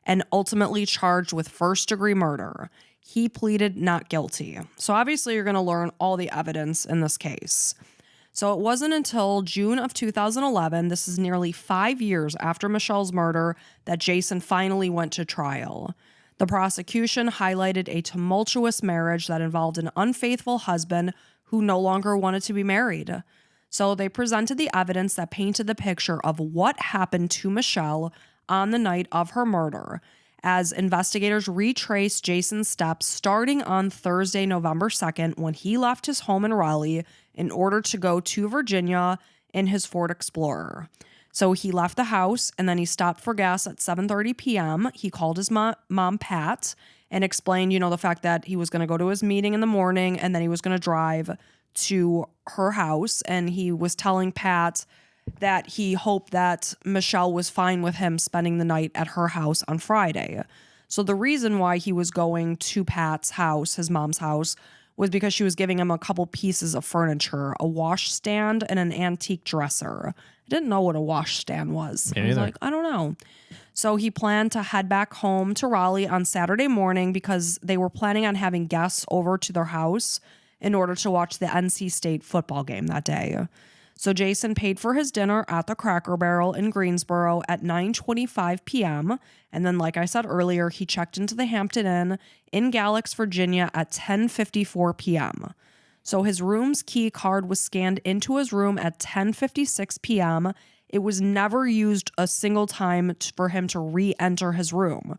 and ultimately charged with first-degree murder. He pleaded not guilty. So obviously you're going to learn all the evidence in this case. So it wasn't until June of 2011, this is nearly 5 years after Michelle's murder, that Jason finally went to trial. The prosecution highlighted a tumultuous marriage that involved an unfaithful husband who no longer wanted to be married. So they presented the evidence that painted the picture of what happened to Michelle on the night of her murder, as investigators retraced Jason's steps starting on Thursday, November 2nd, when he left his home in Raleigh in order to go to Virginia in his Ford Explorer. So he left the house and then he stopped for gas at 7:30 p.m. He called his mom, Pat, and explained, the fact that he was going to go to his meeting in the morning and then he was going to drive to her house. And he was telling Pat that he hoped that Michelle was fine with him spending the night at her house on Friday. So the reason why he was going to Pat's house, his mom's house, was because she was giving him a couple pieces of furniture, a washstand and an antique dresser. I didn't know what a washstand was. I was like, I don't know. So he planned to head back home to Raleigh on Saturday morning because they were planning on having guests over to their house in order to watch the NC State football game that day. So Jason paid for his dinner at the Cracker Barrel in Greensboro at 9:25 p.m. And then, like I said earlier, he checked into the Hampton Inn in Galax, Virginia at 10:54 p.m. So his room's key card was scanned into his room at 10:56 p.m. It was never used a single time for him to re-enter his room.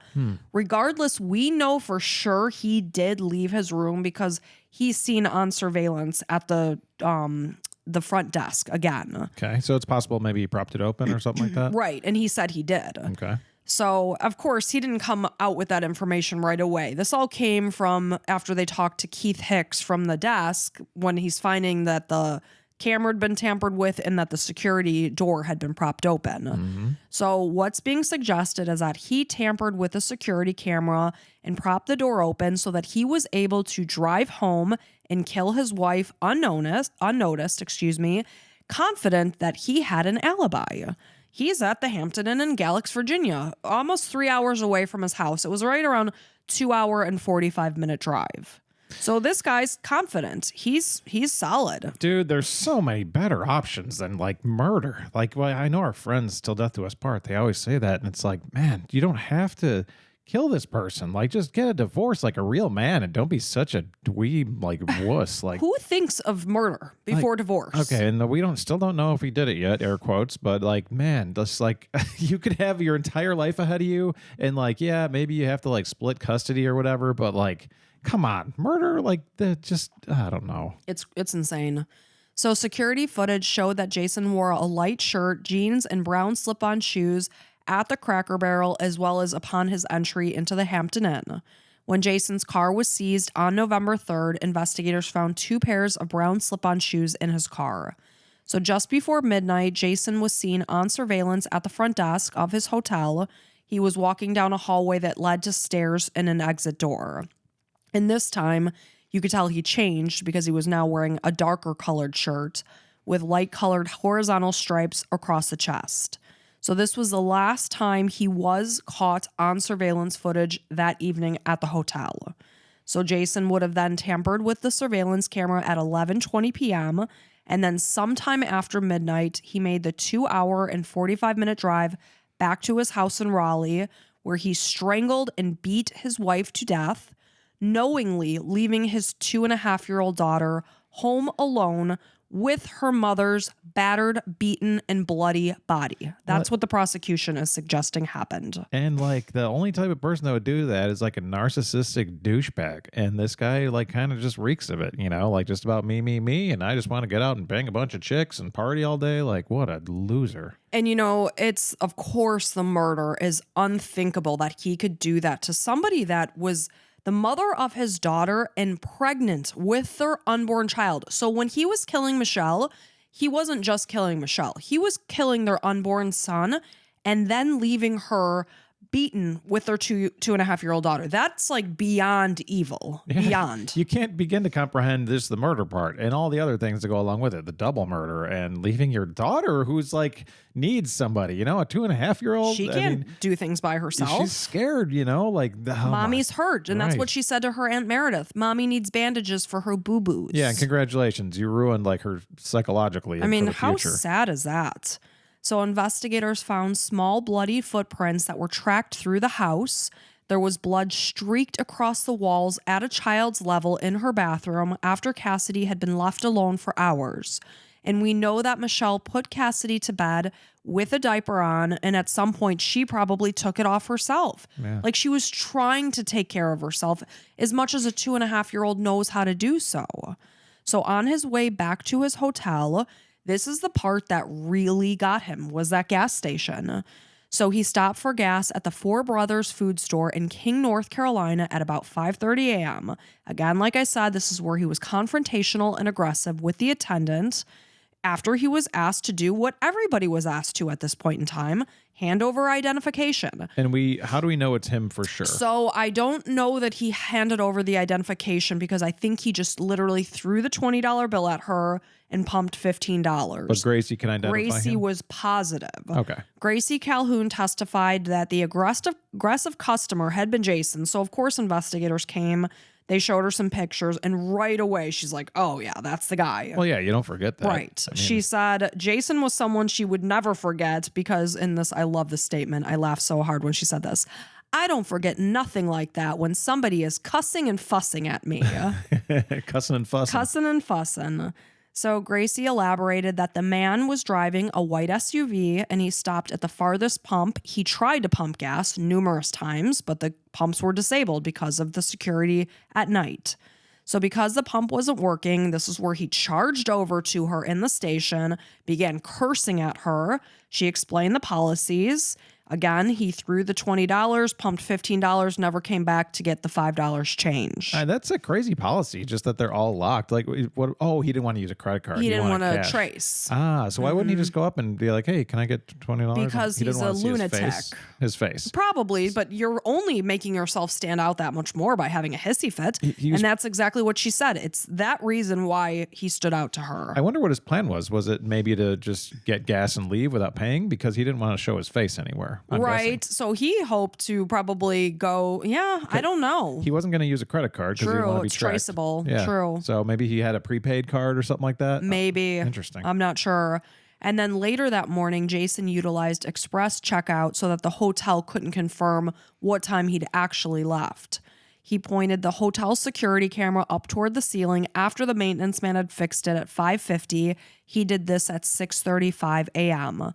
Regardless, we know for sure he did leave his room because he's seen on surveillance at the front desk again. Okay, so it's possible maybe he propped it open or something like that? Right, and he said he did. Okay. So, of course, he didn't come out with that information right away. This all came from after they talked to Keith Hicks from the desk when he's finding that the camera had been tampered with and that the security door had been propped open. Mm-hmm. So what's being suggested is that he tampered with the security camera and propped the door open so that he was able to drive home and kill his wife unnoticed, confident that he had an alibi. He's at the Hampton Inn in Galax, Virginia, almost 3 hours away from his house. It was right around 2 hour and 45-minute drive. So this guy's confident. He's solid. Dude, there's so many better options than like murder. Like, well, I know our friends till death do us part. They always say that. And it's like, man, you don't have to kill this person. Like, just get a divorce like a real man and don't be such a dweeb, like, wuss. Like, who thinks of murder before divorce? Okay, and we still don't know if he did it yet, air quotes, but like, man, just like you could have your entire life ahead of you and like, yeah, maybe you have to like split custody or whatever, but like, come on, murder, like that, just, I don't know. It's insane. So security footage showed that Jason wore a light shirt, jeans, and brown slip-on shoes at the Cracker Barrel, as well as upon his entry into the Hampton Inn. When Jason's car was seized on November 3rd, investigators found 2 pairs of brown slip-on shoes in his car. So just before midnight, Jason was seen on surveillance at the front desk of his hotel. He was walking down a hallway that led to stairs and an exit door. And this time, you could tell he changed because he was now wearing a darker colored shirt with light colored horizontal stripes across the chest. So this was the last time he was caught on surveillance footage that evening at the hotel. So Jason would have then tampered with the surveillance camera at 11:20 p.m. And then sometime after midnight, he made the 2 hour and 45-minute drive back to his house in Raleigh, where he strangled and beat his wife to death, knowingly leaving his 2.5-year-old daughter home alone with her mother's battered, beaten, and bloody body. That's what the prosecution is suggesting happened. And like the only type of person that would do that is like a narcissistic douchebag. And this guy like kind of just reeks of it, you know, like just about me. And I just want to get out and bang a bunch of chicks and party all day. Like, what a loser. And, you know, it's, of course, the murder is unthinkable that he could do that to somebody that was the mother of his daughter and pregnant with their unborn child. So when he was killing Michelle, he wasn't just killing Michelle. He was killing their unborn son and then leaving her beaten with their 2.5-year-old daughter. That's like beyond evil. Yeah. Beyond. You can't begin to comprehend the murder part and all the other things that go along with it. The double murder and leaving your daughter who's like needs somebody, you know, a 2.5-year-old. She can't do things by herself. She's scared, you know, like mommy's hurt. And that's what she said to her Aunt Meredith. Mommy needs bandages for her boo-boos. Yeah. And congratulations. You ruined like her psychologically. I mean, how future. sad is that? So investigators found small bloody footprints that were tracked through the house. There was blood streaked across the walls at a child's level in her bathroom after Cassidy had been left alone for hours. And we know that Michelle put Cassidy to bed with a diaper on, and at some point she probably took it off herself. Yeah. Like she was trying to take care of herself as much as a 2.5-year-old knows how to do so. So on his way back to his hotel, this is the part that really got him, was that gas station. So he stopped for gas at the Four Brothers food store in King, North Carolina at about 5:30 a.m. Again, like I said, this is where he was confrontational and aggressive with the attendant after he was asked to do what everybody was asked to at this point in time, hand over identification. And how do we know it's him for sure? So I don't know that he handed over the identification because I think he just literally threw the $20 bill at her and pumped $15. But Gracie can identify Gracie him? was positive. Okay. Gracie Calhoun testified that the aggressive customer had been Jason. So of course investigators came. They showed her some pictures, and right away she's like, oh, yeah, that's the guy. Well, yeah, you don't forget that. Right. She said Jason was someone she would never forget because in this, I love this statement. I laughed so hard when she said this. I don't forget nothing like that when somebody is cussing and fussing at me. Cussing and fussing. Cussing and fussing. So Gracie elaborated that the man was driving a white SUV and he stopped at the farthest pump. He tried to pump gas numerous times, but the pumps were disabled because of the security at night. So because the pump wasn't working, this is where he charged over to her in the station, began cursing at her. She explained the policies. Again, he threw the $20, pumped $15, never came back to get the $5 change. That's a crazy policy, just that they're all locked. Like, what? Oh, he didn't want to use a credit card. He didn't want to cash. Trace. So why wouldn't he just go up and be like, hey, can I get $20? Because he's a lunatic. His face. Probably, but you're only making yourself stand out that much more by having a hissy fit. And that's exactly what she said. It's that reason why he stood out to her. I wonder what his plan was. Was it maybe to just get gas and leave without paying? Because he didn't want to show his face anywhere. I'm right. guessing. So he hoped to probably go, I don't know. He wasn't going to use a credit card because he didn't want to be it's tracked. traceable. Yeah. True. So maybe he had a prepaid card or something like that. Maybe. Interesting. I'm not sure. And then later that morning, Jason utilized express checkout so that the hotel couldn't confirm what time he'd actually left. He pointed the hotel security camera up toward the ceiling after the maintenance man had fixed it at 5:50. He did this at 6:35 a.m.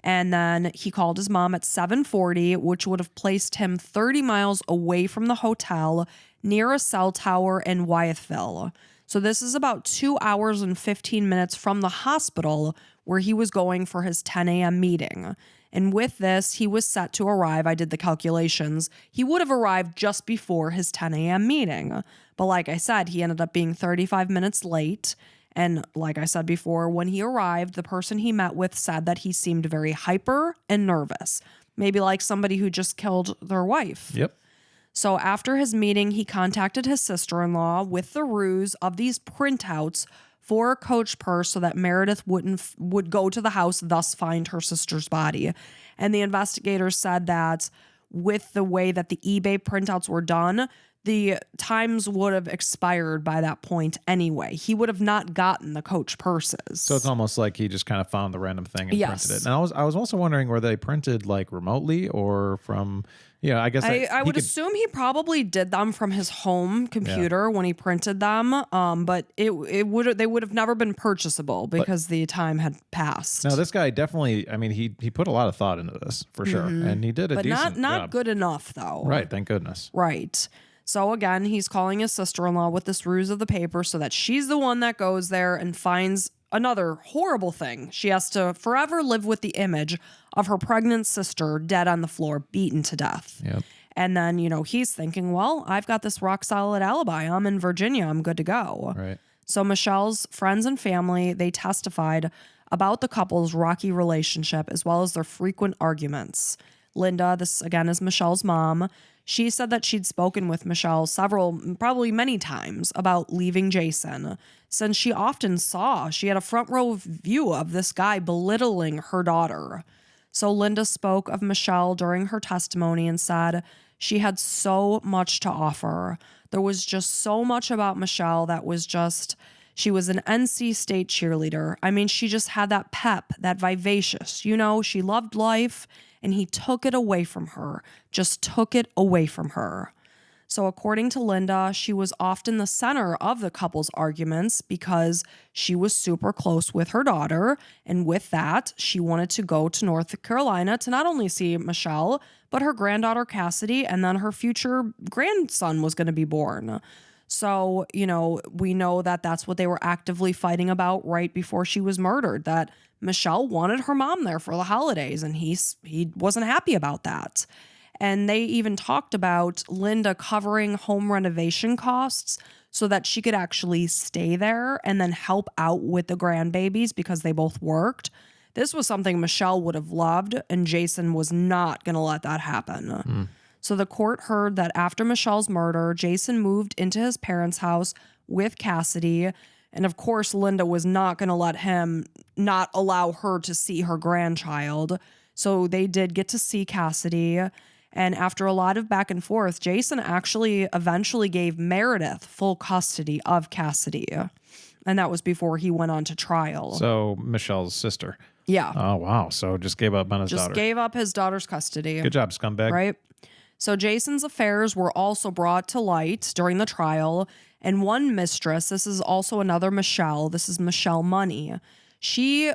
And then he called his mom at 7:40, which would have placed him 30 miles away from the hotel near a cell tower in Wyethville. So this is about 2 hours and 15 minutes from the hospital where he was going for his 10 a.m. meeting. And with this, he was set to arrive. I did the calculations. He would have arrived just before his 10 a.m. meeting. But like I said, he ended up being 35 minutes late. And like I said before, when he arrived, the person he met with said that he seemed very hyper and nervous. Maybe like somebody who just killed their wife. Yep. So after his meeting, he contacted his sister-in-law with the ruse of these printouts for a coach purse so that Meredith would go to the house, thus find her sister's body. And the investigators said that with the way that the eBay printouts were done, the times would have expired by that point anyway. He would have not gotten the coach purses. So it's almost like he just kind of found the random thing and Yes. printed it. And I was also wondering, were they printed like remotely or from, I guess I would assume he probably did them from his home computer when he printed them. But they would have never been purchasable because the time had passed. No, this guy definitely, he put a lot of thought into this for sure. And he did a decent not job. good enough though. Right, thank goodness. Right. So again, he's calling his sister-in-law with this ruse of the paper so that she's the one that goes there and finds another horrible thing. She has to forever live with the image of her pregnant sister dead on the floor, beaten to death. Yep. And then, he's thinking, well, I've got this rock solid alibi. I'm in Virginia. I'm good to go. Right. So Michelle's friends and family, they testified about the couple's rocky relationship as well as their frequent arguments. Linda, this again is Michelle's mom, she said that she'd spoken with Michelle probably many times about leaving Jason, since she often she had a front row view of this guy belittling her daughter. So Linda spoke of Michelle during her testimony and said she had so much to offer. There was just so much about Michelle that was just, She was an NC State cheerleader. I mean, she just had that pep, that vivacious. You know, she loved life, and he took it away from her. Just took it away from her. So according to Linda, she was often the center of the couple's arguments because she was super close with her daughter. And with that, she wanted to go to North Carolina to not only see Michelle, but her granddaughter Cassidy, and then her future grandson was going to be born. So, you know, we know that that's what they were actively fighting about right before she was murdered, that Michelle wanted her mom there for the holidays, and he wasn't happy about that. And they even talked about Linda covering home renovation costs so that she could actually stay there and then help out with the grandbabies because they both worked. This was something Michelle would have loved, and Jason was not going to let that happen. So the court heard that after Michelle's murder, Jason moved into his parents' house with Cassidy. And of course, Linda was not going to let him not allow her to see her grandchild. So they did get to see Cassidy. And after a lot of back and forth, Jason actually eventually gave Meredith full custody of Cassidy. And that was before he went on to trial. So Michelle's sister. Yeah. Oh, wow. So just gave up on his daughter. Just gave up his daughter's custody. Good job, scumbag. Right? So Jason's affairs were also brought to light during the trial. And one mistress, this is also another Michelle. This is Michelle Money. She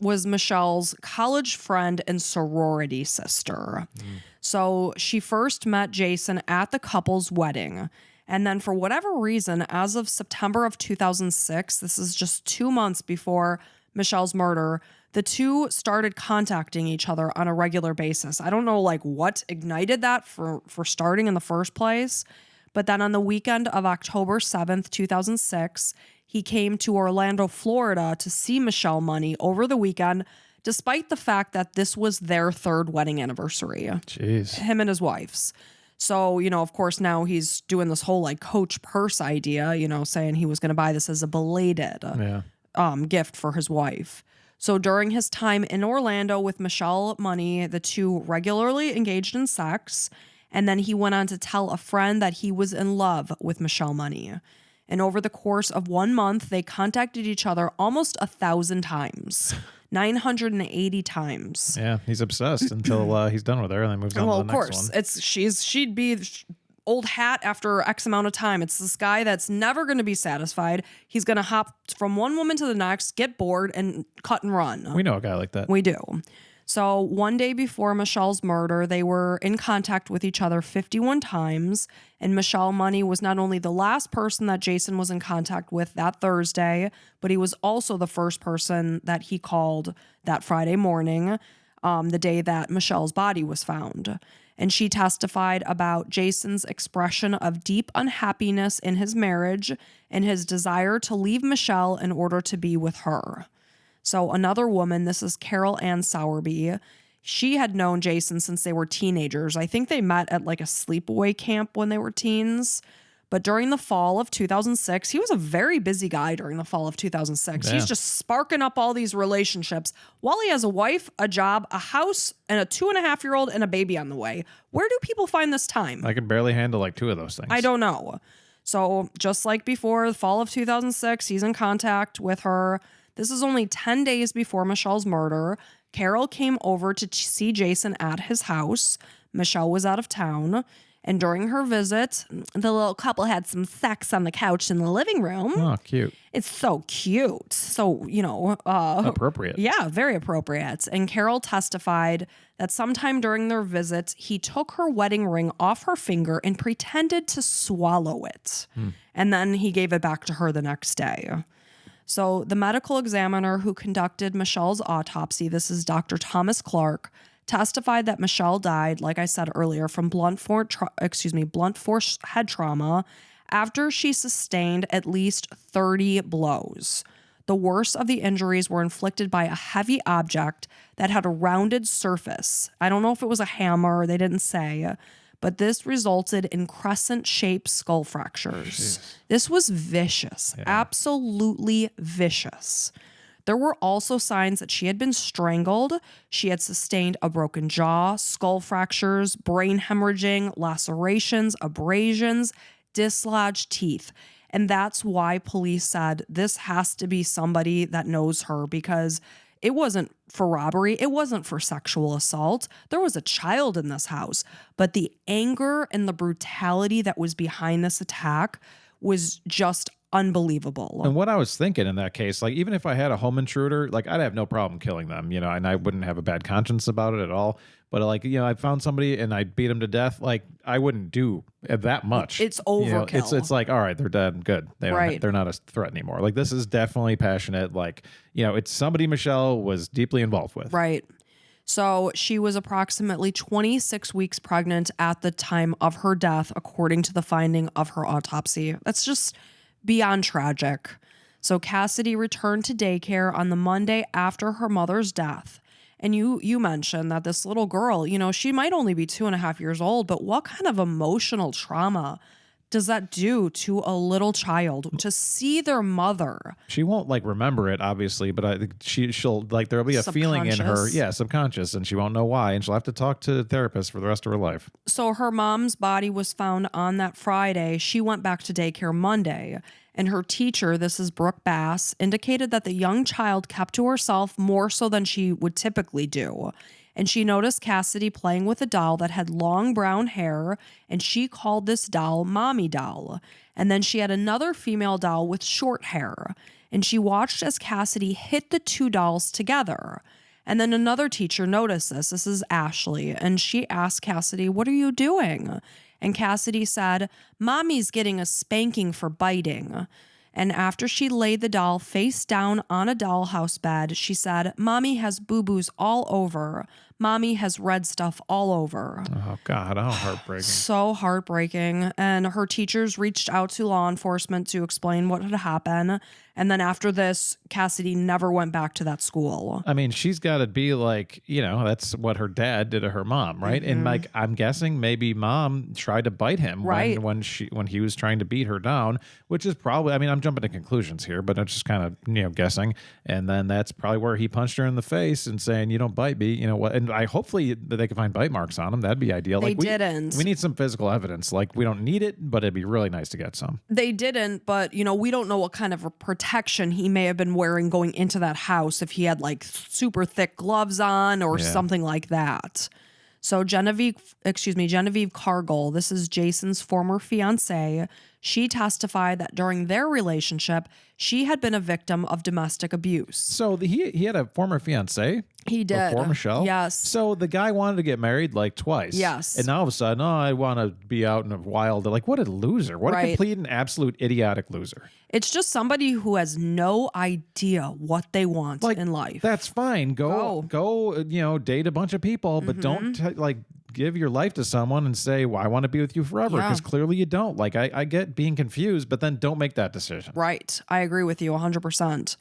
was Michelle's college friend and sorority sister. So she first met Jason at the couple's wedding. And then for whatever reason, as of September of 2006, this is just 2 months before Michelle's murder, the two started contacting each other on a regular basis. I don't know like what ignited that for starting in the first place. But then on the weekend of October 7th, 2006, he came to Orlando, Florida to see Michelle Money over the weekend, despite the fact that this was their third wedding anniversary. Jeez. Him and his wife's. So, you know, of course, now he's doing this whole like Coach purse idea, you know, saying he was going to buy this as a belated gift for his wife. So during his time in Orlando with Michelle Money, the two regularly engaged in sex. And then he went on to tell a friend that he was in love with Michelle Money. And over the course of 1 month, they contacted each other almost 1,000 times. 980 times. Yeah, he's obsessed until he's done with her and then moves on to the next one. Well, of course. She'd be old hat after X amount of time. It's this guy that's never going to be satisfied. He's going to hop from one woman to the next, get bored, and cut and run. We know a guy like that. We do. So one day before Michelle's murder, they were in contact with each other 51 times. And Michelle Money was not only the last person that Jason was in contact with that Thursday, but he was also the first person that he called that Friday morning, the day that Michelle's body was found. And she testified about Jason's expression of deep unhappiness in his marriage and his desire to leave Michelle in order to be with her. So another woman, this is Carol Ann Sowerby. She had known Jason since they were teenagers. I think they met at like a sleepaway camp when they were teens. But during the fall of 2006, he was a very busy guy during the fall of 2006. Yeah. He's just sparking up all these relationships while he has a wife, a job, a house, and a 2.5-year-old and a baby on the way. Where do people find this time? I can barely handle like 2 of those things. I don't know. So just like before the fall of 2006, he's in contact with her. This is only 10 days before Michelle's murder. Carol came over to see Jason at his house. Michelle was out of town. And during her visit, the little couple had some sex on the couch in the living room. Oh, cute. It's so cute. So, you know. Appropriate. Yeah, very appropriate. And Carol testified that sometime during their visit, he took her wedding ring off her finger and pretended to swallow it. And then he gave it back to her the next day. So the medical examiner who conducted Michelle's autopsy, this is Dr. Thomas Clark, testified that Michelle died, like I said earlier, from blunt force head trauma after she sustained at least 30 blows. The worst of the injuries were inflicted by a heavy object that had a rounded surface. I don't know if it was a hammer, they didn't say, but this resulted in crescent-shaped skull fractures. Jeez. This was vicious, absolutely vicious. There were also signs that she had been strangled. She had sustained a broken jaw, skull fractures, brain hemorrhaging, lacerations, abrasions, dislodged teeth. And that's why police said this has to be somebody that knows her, because it wasn't for robbery. It wasn't for sexual assault. There was a child in this house. But the anger and the brutality that was behind this attack was just unbelievable. And what I was thinking in that case, like, even if I had a home intruder, like, I'd have no problem killing them, you know, and I wouldn't have a bad conscience about it at all. But like, you know, I found somebody and I beat them to death. Like, I wouldn't do that much. It's overkill. You know, it's like, all right, they're dead. Good. They're not a threat anymore. Like, this is definitely passionate. Like, you know, it's somebody Michelle was deeply involved with. Right. So she was approximately 26 weeks pregnant at the time of her death, according to the finding of her autopsy. That's just beyond tragic. So Cassidy returned to daycare on the Monday after her mother's death. And you mentioned that this little girl, you know, she might only be 2.5 years old, but what kind of emotional trauma does that do to a little child to see their mother? She won't like remember it, obviously, but I think she'll like, there'll be a feeling in her, subconscious, and she won't know why, and she'll have to talk to the therapist for the rest of her life. So her mom's body was found on that Friday. She went back to daycare Monday, and her teacher, this is Brooke Bass, indicated that the young child kept to herself more so than she would typically do. And she noticed Cassidy playing with a doll that had long brown hair, and she called this doll Mommy Doll. And then she had another female doll with short hair, and she watched as Cassidy hit the two dolls together. And then another teacher noticed this. This is Ashley, and she asked Cassidy, "What are you doing?" And Cassidy said, "Mommy's getting a spanking for biting." And after she laid the doll face down on a dollhouse bed, she said, "Mommy has boo-boos all over. Mommy has red stuff all over." Oh, God, how heartbreaking. So heartbreaking. And her teachers reached out to law enforcement to explain what had happened. And then after this, Cassidy never went back to that school. I mean, she's got to be like, you know, that's what her dad did to her mom, right? And like, I'm guessing maybe mom tried to bite him when he was trying to beat her down, which is probably, I mean, I'm jumping to conclusions here, but I'm just kind of, you know, guessing. And then that's probably where he punched her in the face and saying, "You don't bite me," you know what? And I hopefully that they can find bite marks on him. That'd be ideal. They didn't. We need some physical evidence. Like, we don't need it, but it'd be really nice to get some. They didn't, but you know, we don't know what kind of protection he may have been wearing going into that house, if he had like super thick gloves on or something like that. So Genevieve Cargill, this is Jason's former fiance. She testified that during their relationship, she had been a victim of domestic abuse. So he had a former fiance? He did. Before Michelle? Yes. So the guy wanted to get married like twice. Yes. And now all of a sudden, I want to be out in the wild. Like, what a loser. What a complete and absolute idiotic loser. It's just somebody who has no idea what they want in life. That's fine. Go, you know, date a bunch of people, but don't give your life to someone and say, "Well, I want to be with you forever," because clearly you don't. Like, I get being confused, but then don't make that decision. Right. I agree with you 100%.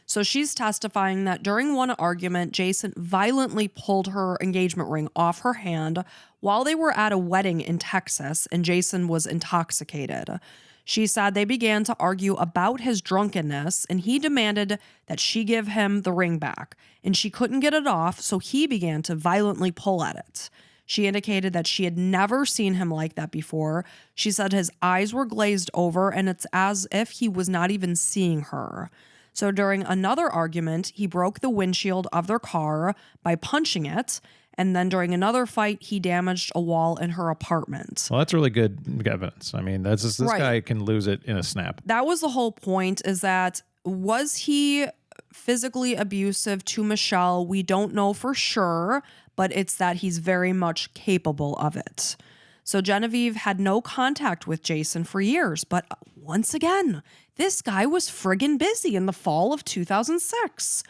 So she's testifying that during one argument, Jason violently pulled her engagement ring off her hand while they were at a wedding in Texas, and Jason was intoxicated. She said they began to argue about his drunkenness, and he demanded that she give him the ring back, and she couldn't get it off, so he began to violently pull at it. She indicated that she had never seen him like that before. She said his eyes were glazed over, and it's as if he was not even seeing her. So during another argument, he broke the windshield of their car by punching it. And then during another fight, he damaged a wall in her apartment. Well, that's really good evidence. I mean, this guy can lose it in a snap. That was the whole point, is that was he physically abusive to Michelle? We don't know for sure, but it's that he's very much capable of it. So Genevieve had no contact with Jason for years, but once again, this guy was friggin' busy in the fall of 2006.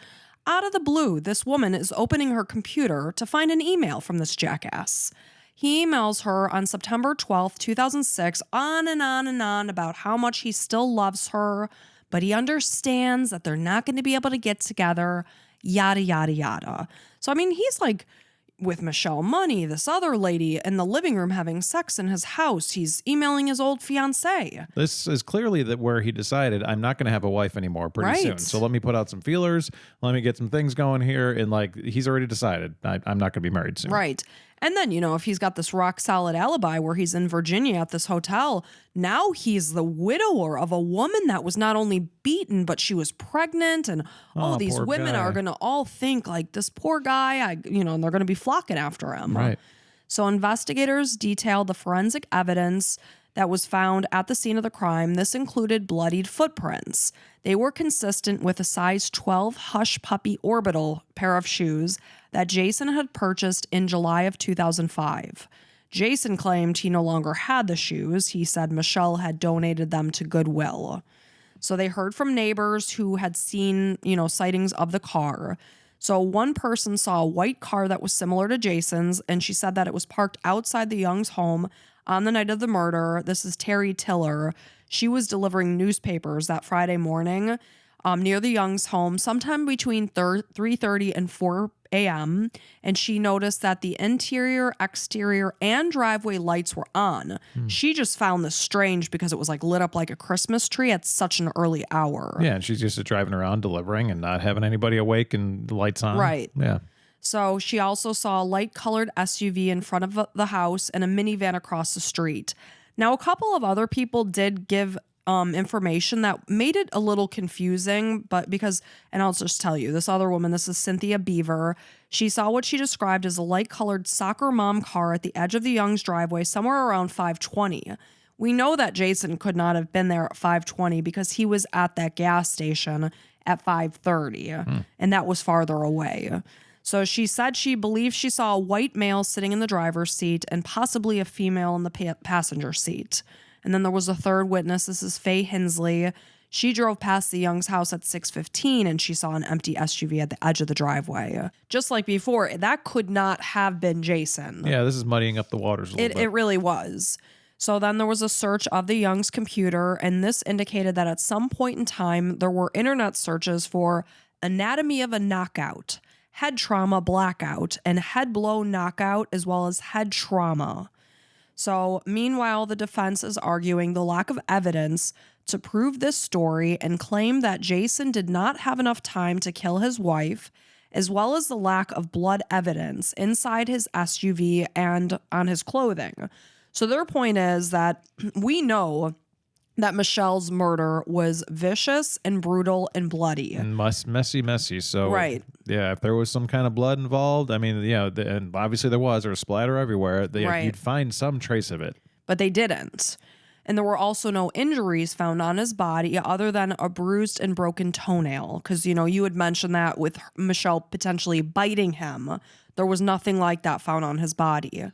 Out of the blue, this woman is opening her computer to find an email from this jackass. He emails her on September 12th, 2006, on and on and on about how much he still loves her, but he understands that they're not going to be able to get together, yada, yada, yada. So, I mean, he's like with Michelle Money, this other lady, in the living room having sex in his house. He's emailing his old fiance. This is clearly where he decided, I'm not going to have a wife anymore pretty soon. So let me put out some feelers. Let me get some things going here. And like, he's already decided I'm not going to be married soon. Right. And then, if he's got this rock solid alibi where he's in Virginia at this hotel, now he's the widower of a woman that was not only beaten, but she was pregnant. And these women are going to all think like this poor guy, and they're going to be flocking after him. Right. So investigators detailed the forensic evidence that was found at the scene of the crime. This included bloodied footprints. They were consistent with a size 12 Hush Puppy Orbital pair of shoes that Jason had purchased in July of 2005. Jason claimed he no longer had the shoes. He said Michelle had donated them to Goodwill. So they heard from neighbors who had seen, sightings of the car. So one person saw a white car that was similar to Jason's, and she said that it was parked outside the Youngs' home on the night of the murder. This is Terry Tiller. She was delivering newspapers that Friday morning near the Youngs' home, sometime between 3:30 and 4 a.m., and she noticed that the interior, exterior, and driveway lights were on. She just found this strange because it was like lit up like a Christmas tree at such an early hour. Yeah, and she's just driving around delivering and not having anybody awake and the lights on. Right. Yeah. So she also saw a light-colored SUV in front of the house and a minivan across the street. Now, a couple of other people did give information that made it a little confusing, and I'll just tell you, this other woman, this is Cynthia Beaver. She saw what she described as a light-colored soccer mom car at the edge of the Youngs' driveway somewhere around 5:20. We know that Jason could not have been there at 5:20 because he was at that gas station at 5:30, and that was farther away. So she said she believes she saw a white male sitting in the driver's seat and possibly a female in the passenger seat. And then there was a third witness. This is Faye Hensley. She drove past the Youngs' house at 6:15 and she saw an empty SUV at the edge of the driveway. Just like before, that could not have been Jason. Yeah, this is muddying up the waters a little bit. It really was. So then there was a search of the Youngs' computer, and this indicated that at some point in time, there were internet searches for anatomy of a knockout, head trauma blackout, and head blow knockout, as well as head trauma. So meanwhile, the defense is arguing the lack of evidence to prove this story and claim that Jason did not have enough time to kill his wife, as well as the lack of blood evidence inside his SUV and on his clothing. So their point is that we know that Michelle's murder was vicious and brutal and bloody. And messy. So, right. Yeah, if there was some kind of blood involved, I mean, and obviously there was splatter everywhere. Right. You'd find some trace of it. But they didn't. And there were also no injuries found on his body other than a bruised and broken toenail. Because, you had mentioned that with Michelle potentially biting him. There was nothing like that found on his body.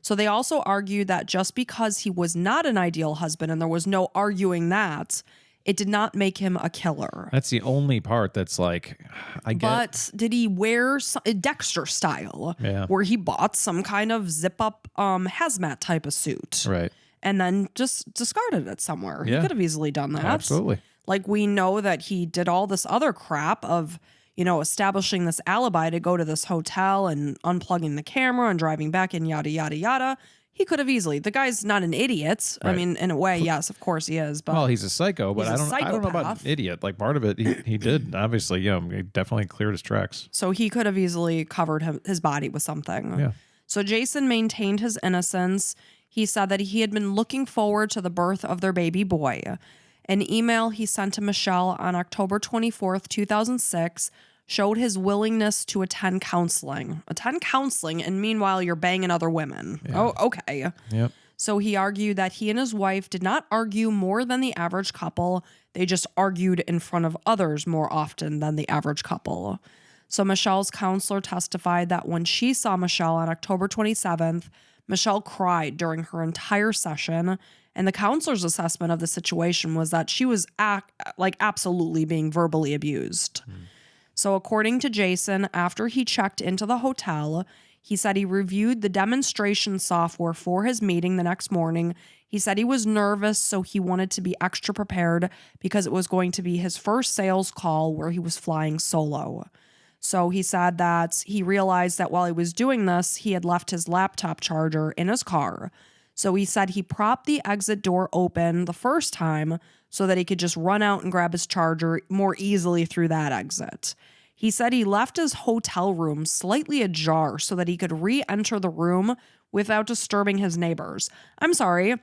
So they also argued that just because he was not an ideal husband, and there was no arguing that, it did not make him a killer. That's the only part that's like, I get. But did he wear Dexter style, where he bought some kind of zip-up hazmat type of suit, right, and then just discarded it somewhere? Yeah. He could have easily done that. Absolutely. Like, we know that he did all this other crap of, establishing this alibi to go to this hotel and unplugging the camera and driving back and yada, yada, yada. He could have easily. The guy's not an idiot. Right. I mean, in a way, yes, of course he is. But he's a psycho, but I don't know about an idiot. Like, part of it, he did, obviously, he definitely cleared his tracks. So he could have easily covered his body with something. Yeah. So Jason maintained his innocence. He said that he had been looking forward to the birth of their baby boy. An email he sent to Michelle on October 24th, 2006, showed his willingness to attend counseling. And meanwhile, you're banging other women. Yeah. Oh, okay. Yep. So he argued that he and his wife did not argue more than the average couple. They just argued in front of others more often than the average couple. So Michelle's counselor testified that when she saw Michelle on October 27th, Michelle cried during her entire session. And the counselor's assessment of the situation was that she was absolutely being verbally abused. So according to Jason, after he checked into the hotel, he said he reviewed the demonstration software for his meeting the next morning. He said he was nervous, so he wanted to be extra prepared because it was going to be his first sales call where he was flying solo. So he said that he realized that while he was doing this, he had left his laptop charger in his car. So he said he propped the exit door open the first time so that he could just run out and grab his charger more easily through that exit. He said he left his hotel room slightly ajar so that he could re-enter the room without disturbing his neighbors. I'm sorry,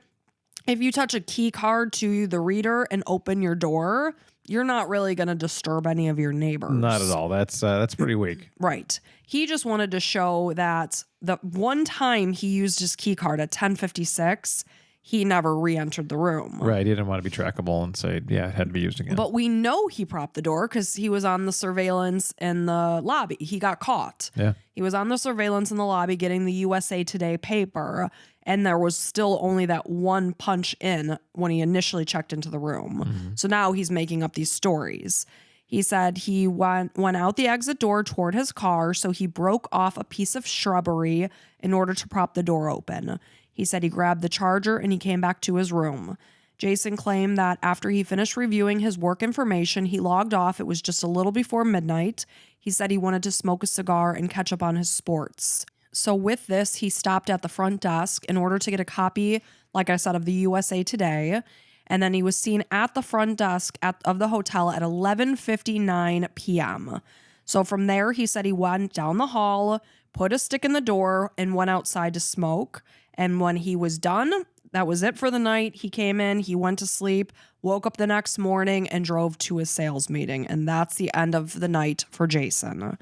if you touch a key card to the reader and open your door, you're not really going to disturb any of your neighbors. Not at all. That's pretty weak. Right. He just wanted to show that the one time he used his key card at 10:56, he never re-entered the room. Right. He didn't want to be trackable and say, yeah, it had to be used again. But we know he propped the door because he was on the surveillance in the lobby. He got caught. Yeah. He was on the surveillance in the lobby getting the USA Today paper, and there was still only that one punch in when he initially checked into the room. Mm-hmm. So now he's making up these stories. He said he went out the exit door toward his car, so he broke off a piece of shrubbery in order to prop the door open. He said he grabbed the charger and he came back to his room. Jason claimed that after he finished reviewing his work information, he logged off. It was just a little before midnight. He said he wanted to smoke a cigar and catch up on his sports. So with this, he stopped at the front desk in order to get a copy, like I said, of the USA Today. And then he was seen at the front desk of the hotel at 11:59 p.m. So from there, he said he went down the hall, put a stick in the door, and went outside to smoke. And when he was done, that was it for the night. He came in, he went to sleep, woke up the next morning, and drove to his sales meeting. And that's the end of the night for Jason.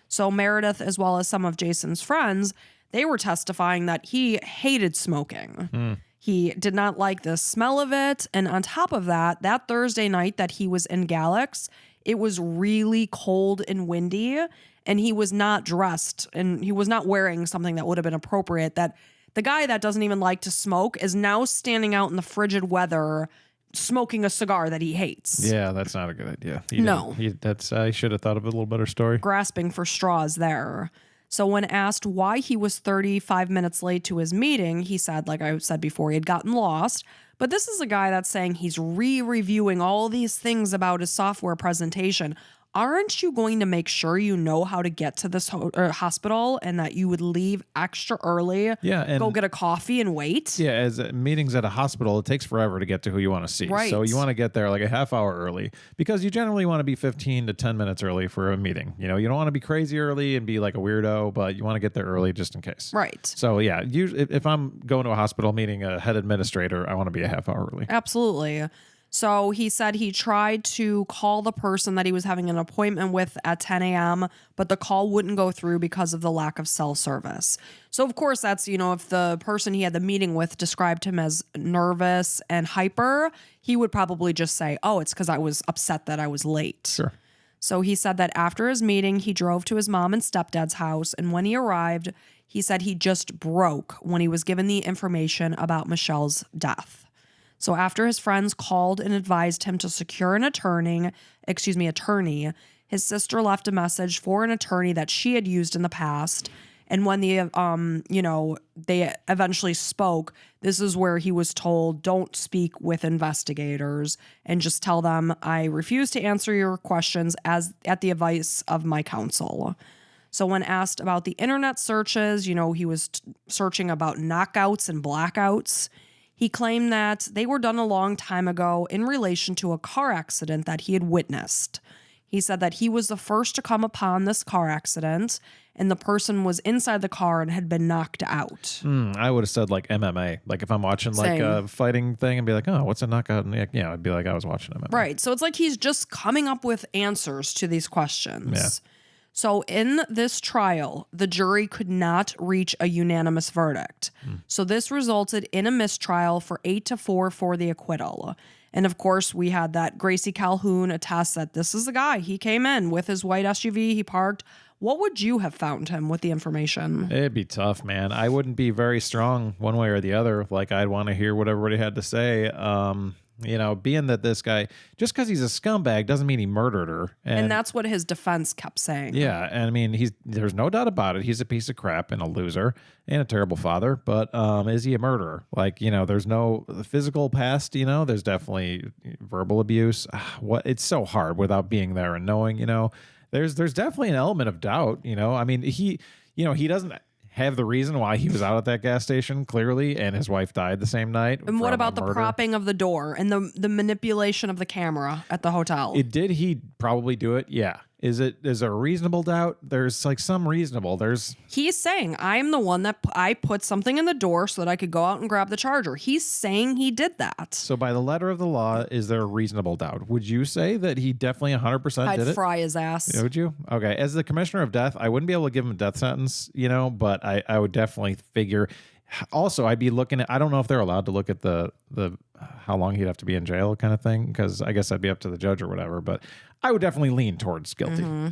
So Meredith, as well as some of Jason's friends, they were testifying that he hated smoking. He did not like the smell of it. And on top of that, that Thursday night that he was in Galax, it was really cold and windy, and he was not dressed and he was not wearing something that would have been appropriate. That the guy that doesn't even like to smoke is now standing out in the frigid weather smoking a cigar that he hates. Yeah, that's not a good idea. I should have thought of a little better story. Grasping for straws there. So when asked why he was 35 minutes late to his meeting, he said, like I said before, he had gotten lost. But this is a guy that's saying he's re-reviewing all these things about his software presentation. Aren't you going to make sure you know how to get to this hospital and that you would leave extra early? Yeah, and go get a coffee and wait? Yeah, as meetings at a hospital, it takes forever to get to who you want to see. Right. So you want to get there like a half hour early because you generally want to be 15 to 10 minutes early for a meeting. You know, you don't want to be crazy early and be like a weirdo, but you want to get there early just in case. Right. So yeah, usually if I'm going to a hospital meeting a head administrator, I want to be a half hour early. Absolutely. So he said he tried to call the person that he was having an appointment with at 10 a.m., but the call wouldn't go through because of the lack of cell service. So, of course, that's, if the person he had the meeting with described him as nervous and hyper, he would probably just say, oh, it's because I was upset that I was late. Sure. So he said that after his meeting, he drove to his mom and stepdad's house. And when he arrived, he said he just broke when he was given the information about Michelle's death. So after his friends called and advised him to secure an attorney, his sister left a message for an attorney that she had used in the past. And when they eventually spoke, this is where he was told, don't speak with investigators and just tell them, I refuse to answer your questions at the advice of my counsel. So when asked about the internet searches, he was searching about knockouts and blackouts. He claimed that they were done a long time ago in relation to a car accident that he had witnessed. He said that he was the first to come upon this car accident, and the person was inside the car and had been knocked out. I would have said like MMA. Like if I'm watching like a fighting thing and be like, oh, what's a knockout? And yeah, I'd be like, I was watching MMA. Right. So it's like he's just coming up with answers to these questions. Yeah. So in this trial, the jury could not reach a unanimous verdict. So this resulted in a mistrial for 8-4 for the acquittal. And of course, we had that Gracie Calhoun attest that this is the guy. He came in with his white SUV. He parked. What would you have found him with the information? It'd be tough, man. I wouldn't be very strong one way or the other. Like I'd want to hear what everybody had to say. Being that this guy, just because he's a scumbag doesn't mean he murdered her. And that's what his defense kept saying. Yeah. And I mean, there's no doubt about it. He's a piece of crap and a loser and a terrible father. But is he a murderer? Like, there's no physical past, there's definitely verbal abuse. It's so hard without being there and knowing, there's definitely an element of doubt, I mean, he doesn't have the reason why he was out at that gas station, clearly, and his wife died the same night. And what about the propping of the door and the manipulation of the camera at the hotel? Did he probably do it? Yeah. Is there a reasonable doubt? There's like some reasonable. He's saying, I'm the one that I put something in the door so that I could go out and grab the charger. He's saying he did that. So by the letter of the law, is there a reasonable doubt? Would you say that he definitely 100% did it? I'd fry his ass. Yeah, would you? Okay. As the commissioner of death, I wouldn't be able to give him a death sentence, but I would definitely figure. Also, I'd be looking at, I don't know if they're allowed to look at the how long he'd have to be in jail kind of thing, because I guess that'd be up to the judge or whatever, but I would definitely lean towards guilty. Mm-hmm.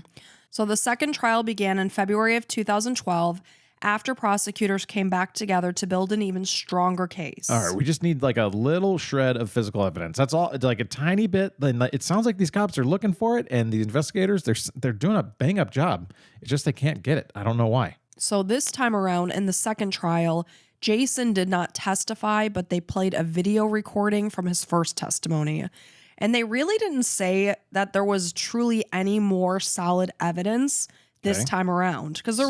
So the second trial began in February of 2012 after prosecutors came back together to build an even stronger case. All right, we just need like a little shred of physical evidence. That's all, like a tiny bit. It sounds like these cops are looking for it, and the investigators, they're doing a bang up job. It's just they can't get it. I don't know why. So this time around in the second trial, Jason did not testify, but they played a video recording from his first testimony. And they really didn't say that there was truly any more solid evidence this time around, because there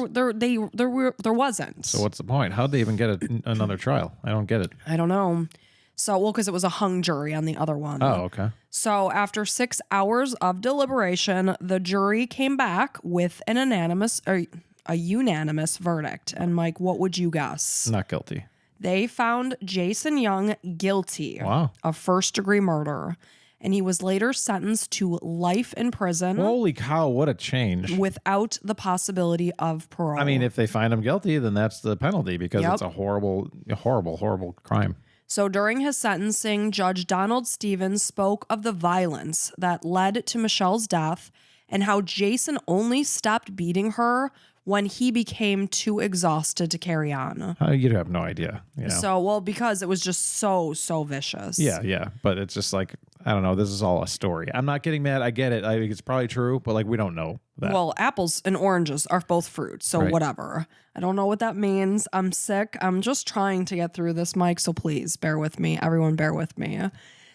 wasn't. So what's the point? How'd they even get another trial? I don't get it. I don't know. So, because it was a hung jury on the other one. Oh, okay. So after 6 hours of deliberation, the jury came back with a unanimous verdict. And Mike, what would you guess? Not guilty. They found Jason Young guilty of first-degree murder, and he was later sentenced to life in prison. Holy cow, what a change. Without the possibility of parole. I mean, if they find him guilty, then that's the penalty, because it's a horrible, horrible, horrible crime. So during his sentencing, Judge Donald Stevens spoke of the violence that led to Michelle's death and how Jason only stopped beating her when he became too exhausted to carry on. You'd have no idea. So, because it was just so vicious. Yeah. But it's just like, I don't know. This is all a story. I'm not getting mad. I get it. I think it's probably true, but like, we don't know that. Well, apples and oranges are both fruits, so whatever. I don't know what that means. I'm sick. I'm just trying to get through this, Mike, so please bear with me. Everyone bear with me.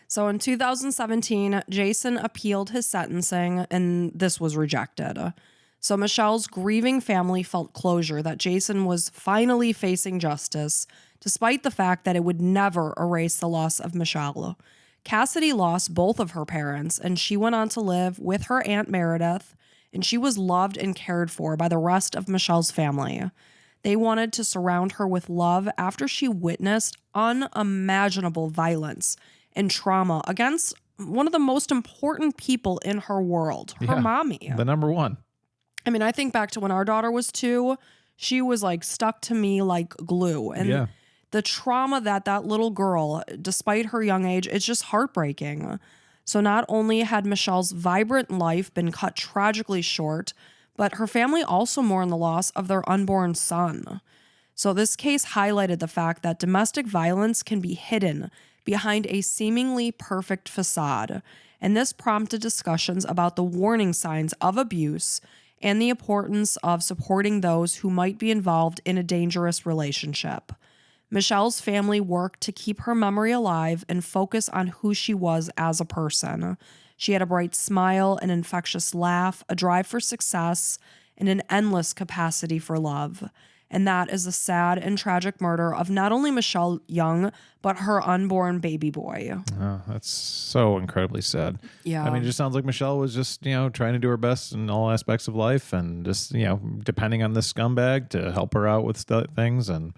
So in 2017, Jason appealed his sentencing, and this was rejected. So Michelle's grieving family felt closure that Jason was finally facing justice, despite the fact that it would never erase the loss of Michelle. Cassidy lost both of her parents, and she went on to live with her Aunt Meredith, and she was loved and cared for by the rest of Michelle's family. They wanted to surround her with love after she witnessed unimaginable violence and trauma against one of the most important people in her world, her mommy. The number one. I mean, I think back to when our daughter was 2, she was like stuck to me like glue. And the trauma that little girl, despite her young age, it's just heartbreaking. So not only had Michelle's vibrant life been cut tragically short, but her family also mourned the loss of their unborn son. So this case highlighted the fact that domestic violence can be hidden behind a seemingly perfect facade. And this prompted discussions about the warning signs of abuse and the importance of supporting those who might be involved in a dangerous relationship. Michelle's family worked to keep her memory alive and focus on who she was as a person. She had a bright smile, an infectious laugh, a drive for success, and an endless capacity for love. And that is the sad and tragic murder of not only Michelle Young, but her unborn baby boy. Oh, that's so incredibly sad. Yeah. I mean, it just sounds like Michelle was just, trying to do her best in all aspects of life, and just, depending on this scumbag to help her out with things, and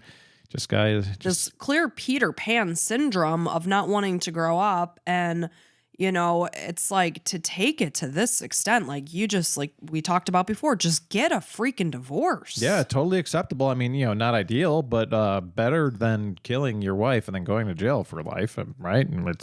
just clear Peter Pan syndrome of not wanting to grow up. And it's like, to take it to this extent, like you just, like we talked about before, just get a freaking divorce. Yeah, totally acceptable. I mean, not ideal, but better than killing your wife and then going to jail for life, right? And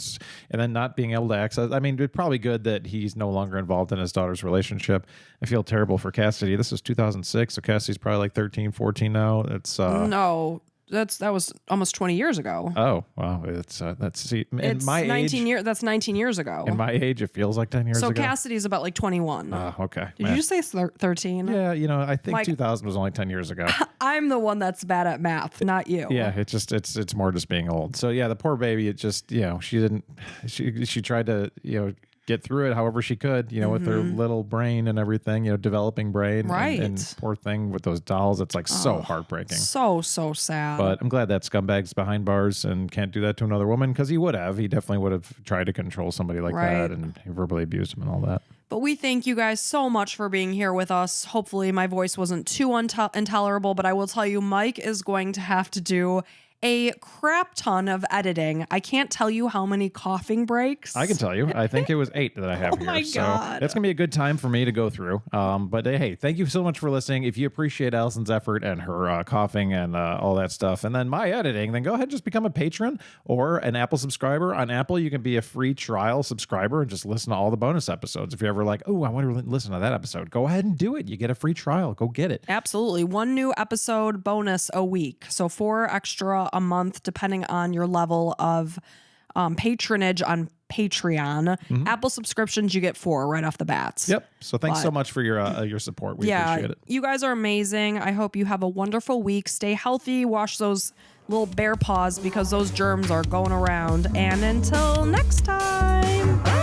then not being able to access. I mean, it's probably good that he's no longer involved in his daughter's relationship. I feel terrible for Cassidy. This was 2006, so Cassidy's probably like 13, 14 now. It's no. That was almost 20 years ago. Oh, wow. It's my 19 age. Years. That's 19 years ago. In my age, it feels like 10 years ago. So Cassidy's about like 21. Oh, okay. Did you say 13? Yeah, I think 2000 was only 10 years ago. I'm the one that's bad at math, not you. Yeah, it's more just being old. So yeah, the poor baby, it just, she tried to, get through it however she could, with her little brain and everything, developing brain. Right. And poor thing with those dolls. It's like so heartbreaking. So sad. But I'm glad that scumbag's behind bars and can't do that to another woman, because he would have. He definitely would have tried to control somebody like that and verbally abused him and all that. But we thank you guys so much for being here with us. Hopefully my voice wasn't too intolerable, but I will tell you, Mike is going to have to do a crap ton of editing. I can't tell you how many coughing breaks. I can tell you. I think it was 8 that I have here. My God. So that's going to be a good time for me to go through. But hey, thank you so much for listening. If you appreciate Allison's effort and her coughing and all that stuff, and then my editing, then go ahead and just become a patron or an Apple subscriber. On Apple, you can be a free trial subscriber and just listen to all the bonus episodes. If you're ever like, oh, I want to listen to that episode, go ahead and do it. You get a free trial. Go get it. Absolutely. 1 new episode bonus a week. So 4 extra a month, depending on your level of patronage on Patreon. Apple subscriptions, you get 4 right off the bats. Yep. So thanks so much for your support. We appreciate it. You guys are amazing. I hope you have a wonderful week. Stay healthy. Wash those little bear paws because those germs are going around. And until next time, bye.